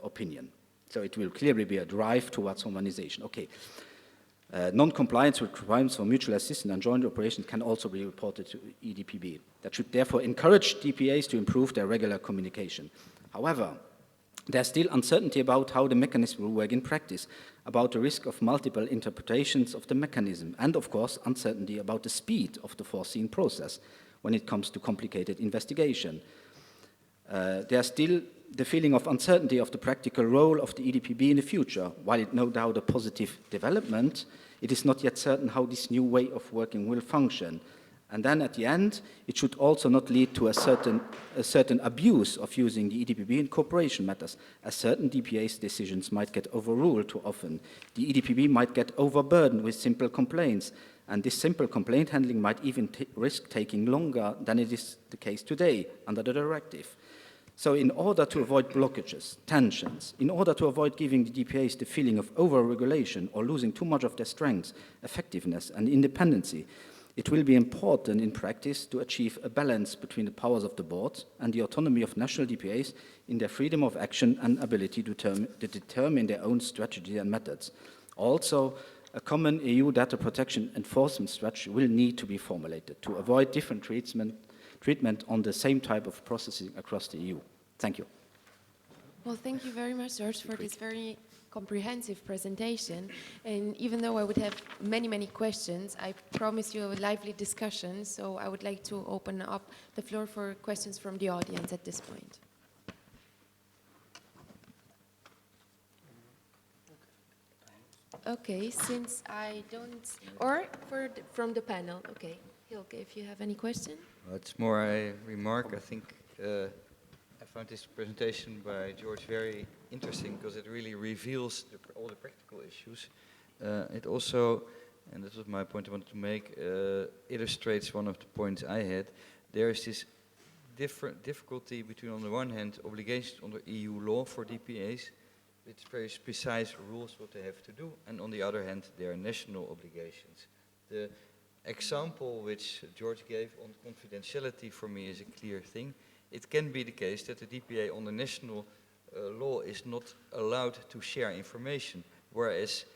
[SPEAKER 9] opinion. So it will clearly be a drive towards harmonization. Okay. Non-compliance with requirements for mutual assistance and joint operations can also be reported to EDPB. That should therefore encourage DPAs to improve their regular communication. However, there's still uncertainty about how the mechanism will work in practice, about the risk of multiple interpretations of the mechanism, and of course, uncertainty about the speed of the foreseen process when it comes to complicated investigation. There's still the feeling of uncertainty of the practical role of the EDPB in the future. While it no doubt a positive development, it is not yet certain how this new way of working will function. And then at the end, it should also not lead to a certain abuse of using the EDPB in cooperation matters, as certain DPA's decisions might get overruled too often. The EDPB might get overburdened with simple complaints, and this simple complaint handling might even risk taking longer than it is the case today under the directive. So in order to avoid blockages, tensions, in order to avoid giving the DPAs the feeling of over-regulation or losing too much of their strengths, effectiveness, and independency, it will be important in practice to achieve a balance between the powers of the board and the autonomy of national DPAs in their freedom of action and ability to determine their own strategy and methods. Also, a common EU data protection enforcement strategy will need to be formulated to avoid different treatment on the same type of processing across the EU. Thank you.
[SPEAKER 2] Well, thank you very much, George, for this very comprehensive presentation. And even though I would have many, many questions, I promise you a lively discussion. So I would like to open up the floor for questions from the audience at this point. Okay, since I don't, or from the panel. Okay, Hielke, if you have any question.
[SPEAKER 8] Well, it's more a remark. I think I found this presentation by George very interesting because it really reveals all the practical issues. It also, and this was my point I wanted to make, illustrates one of the points I had. There is this different difficulty between, on the one hand, obligations under EU law for DPAs, with very precise rules what they have to do, and on the other hand, there are national obligations. The example which George gave on confidentiality for me is a clear thing. It can be the case that the DPA on the national law is not allowed to share information, whereas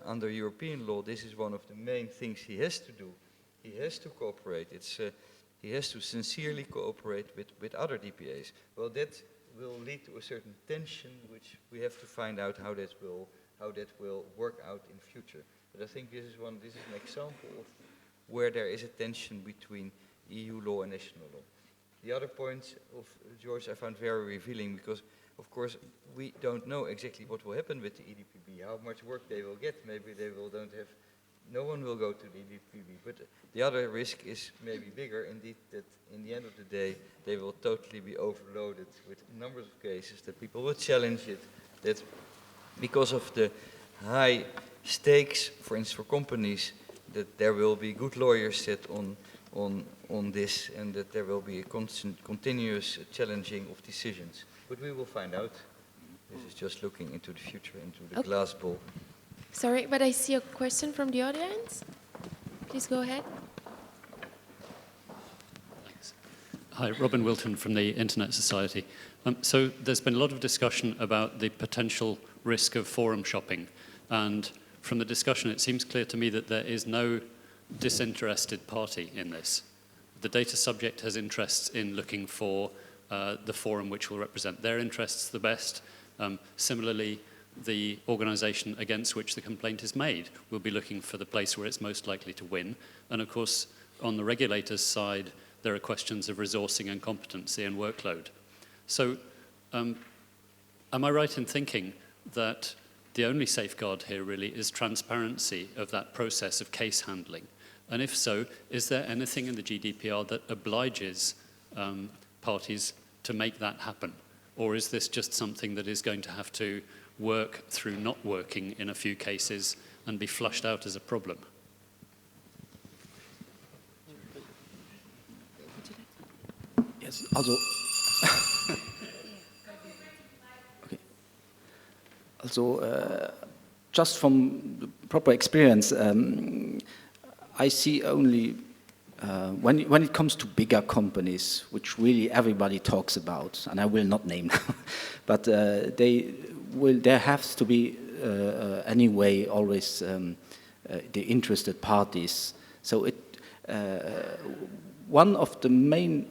[SPEAKER 8] under European law, this is one of the main things he has to do. He has to cooperate. He has to sincerely cooperate with other DPAs. Well, that will lead to a certain tension, which we have to find out how that will work out in future. But I think this is an example of where there is a tension between EU law and national law. The other point of George I found very revealing because, of course, we don't know exactly what will happen with the EDPB, how much work they will get. Maybe they don't have, no one will go to the EDPB. But the other risk is maybe bigger, indeed, that in the end of the day, they will totally be overloaded with numbers of cases, that people will challenge it, that because of the high stakes, for instance, for companies, that there will be good lawyers set on this, and that there will be a continuous challenging of decisions. But we will find out. This is just looking into the future, into the glass ball.
[SPEAKER 2] Sorry, but I see a question from the audience. Please go ahead.
[SPEAKER 10] Hi, Robin Wilton from the Internet Society. So there's been a lot of discussion about the potential risk of forum shopping. And from the discussion, it seems clear to me that there is no disinterested party in this. The data subject has interests in looking for the forum which will represent their interests the best. Similarly, the organization against which the complaint is made will be looking for the place where it's most likely to win. And of course, on the regulator's side, there are questions of resourcing and competency and workload. So, am I right in thinking that the only safeguard here really is transparency of that process of case handling? And if so, is there anything in the GDPR that obliges parties to make that happen? Or is this just something that is going to have to work through not working in a few cases and be flushed out as a problem?
[SPEAKER 9] Yes, also, okay. Also, just from the proper experience, I see only when it comes to bigger companies, which really everybody talks about, and I will not name them, but there has to be anyway always the interested parties. So one of the main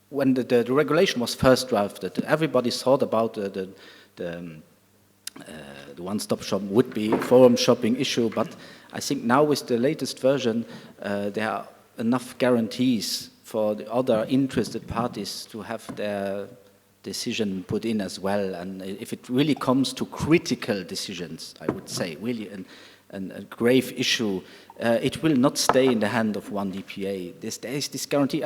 [SPEAKER 9] when the regulation was first drafted, everybody thought about the one-stop shop would be a forum shopping issue, but I think now with the latest version, there are enough guarantees for the other interested parties to have their decision put in as well. And if it really comes to critical decisions, I would say, really a grave issue, it will not stay in the hand of one DPA. There is this guarantee.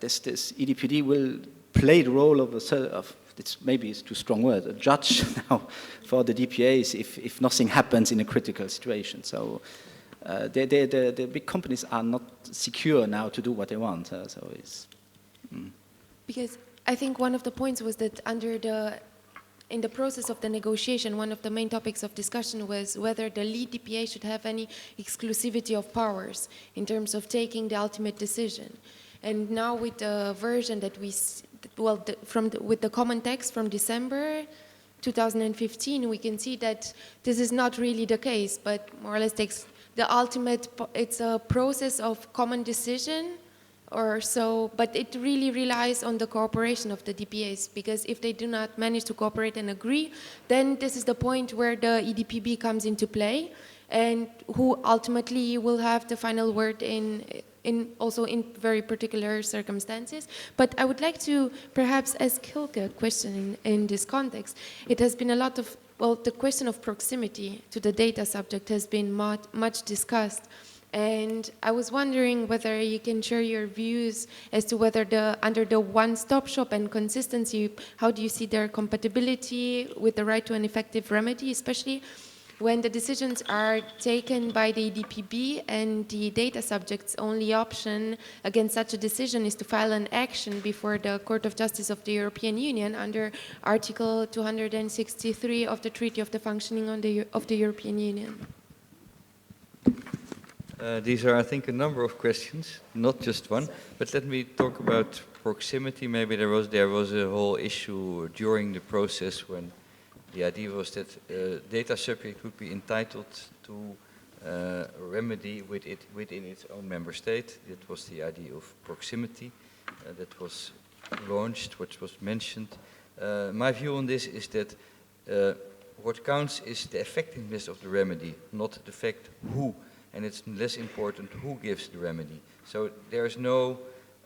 [SPEAKER 9] This EDPD will play the role of maybe it's too strong word, a judge now for the DPAs if nothing happens in a critical situation. So the big companies are not secure now to do what they want. So it's
[SPEAKER 2] Because I think one of the points was that in the process of the negotiation, one of the main topics of discussion was whether the lead DPA should have any exclusivity of powers in terms of taking the ultimate decision. And now with the version that with the common text from December 2015, we can see that this is not really the case, but more or less takes the ultimate, it's a process of common decision or so, but it really relies on the cooperation of the DPAs, because if they do not manage to cooperate and agree, then this is the point where the EDPB comes into play, and who ultimately will have the final word also in very particular circumstances. But I would like to perhaps ask Hielke a question in this context. It has been a lot of, the question of proximity to the data subject has been much discussed. And I was wondering whether you can share your views as to whether under the one-stop shop and consistency, how do you see their compatibility with the right to an effective remedy, especially when the decisions are taken by the EDPB and the data subject's only option against such a decision is to file an action before the Court of Justice of the European Union under Article 263 of the Treaty of the Functioning of the European Union?
[SPEAKER 8] These are, I think, a number of questions, not just one. But let me talk about proximity. Maybe there was a whole issue during the process when the idea was that data subject would be entitled to a remedy within its own member state. That was the idea of proximity that was launched, which was mentioned. My view on this is that what counts is the effectiveness of the remedy, not the fact who, and it's less important who gives the remedy. So there's no,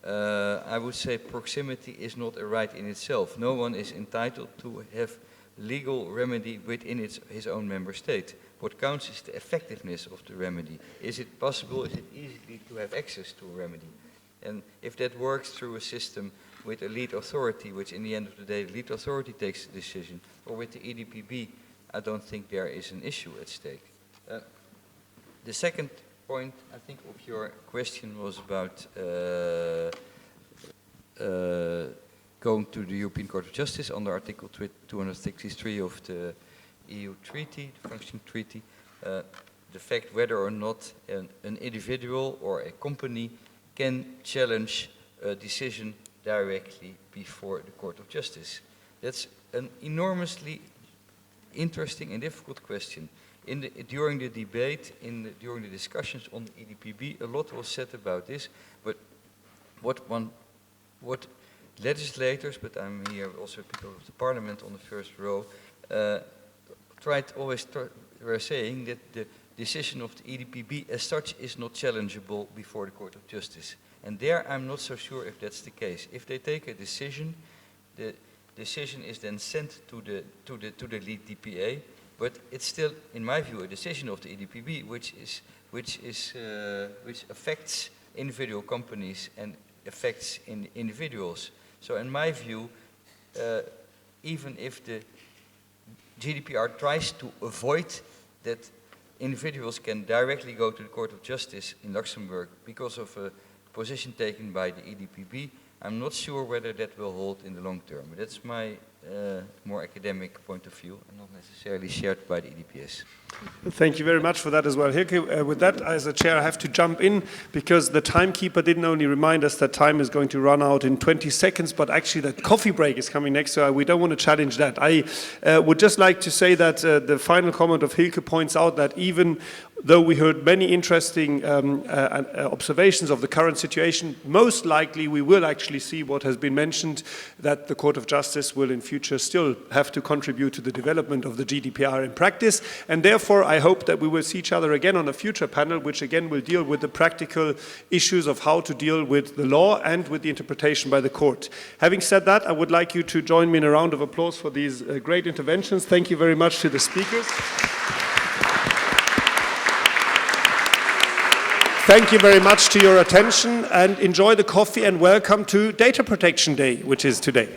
[SPEAKER 8] I would say proximity is not a right in itself. No one is entitled to have legal remedy within his own member state. What counts is the effectiveness of the remedy. Is it possible, is it easy to have access to a remedy? And if that works through a system with a lead authority, which in the end of the day, the lead authority takes the decision, or with the EDPB, I don't think there is an issue at stake. The second point, I think, of your question was about going to the European Court of Justice under Article 263 of the EU Treaty, the Functioning Treaty. The fact whether or not an individual or a company can challenge a decision directly before the Court of Justice. That's an enormously interesting and difficult question. During the debate, during the discussions on the EDPB, a lot was said about this, but what legislators, but I'm here also people of the Parliament on the first row, were saying that the decision of the EDPB as such is not challengeable before the Court of Justice. And there I'm not so sure if that's the case. If they take a decision, the decision is then sent to the lead DPA, but it's still, in my view, a decision of the EDPB which affects individual companies and affects individuals. So in my view, even if the GDPR tries to avoid that individuals can directly go to the Court of Justice in Luxembourg because of a position taken by the EDPB, I'm not sure whether that will hold in the long term. But that's my more academic point of view and not necessarily shared by the EDPS.
[SPEAKER 1] Thank you very much for that as well, Hielke. With that, as a chair, I have to jump in because the timekeeper didn't only remind us that time is going to run out in 20 seconds, but actually the coffee break is coming next, so we don't want to challenge that. I would just like to say that the final comment of Hielke points out that even though we heard many interesting observations of the current situation, most likely we will actually see what has been mentioned, that the Court of Justice will in future still have to contribute to the development of the GDPR in practice, and therefore I hope that we will see each other again on a future panel, which again will deal with the practical issues of how to deal with the law and with the interpretation by the court. Having said that, I would like you to join me in a round of applause for these great interventions. Thank you very much to the speakers. Thank you very much to your attention and enjoy the coffee and welcome to Data Protection Day, which is today.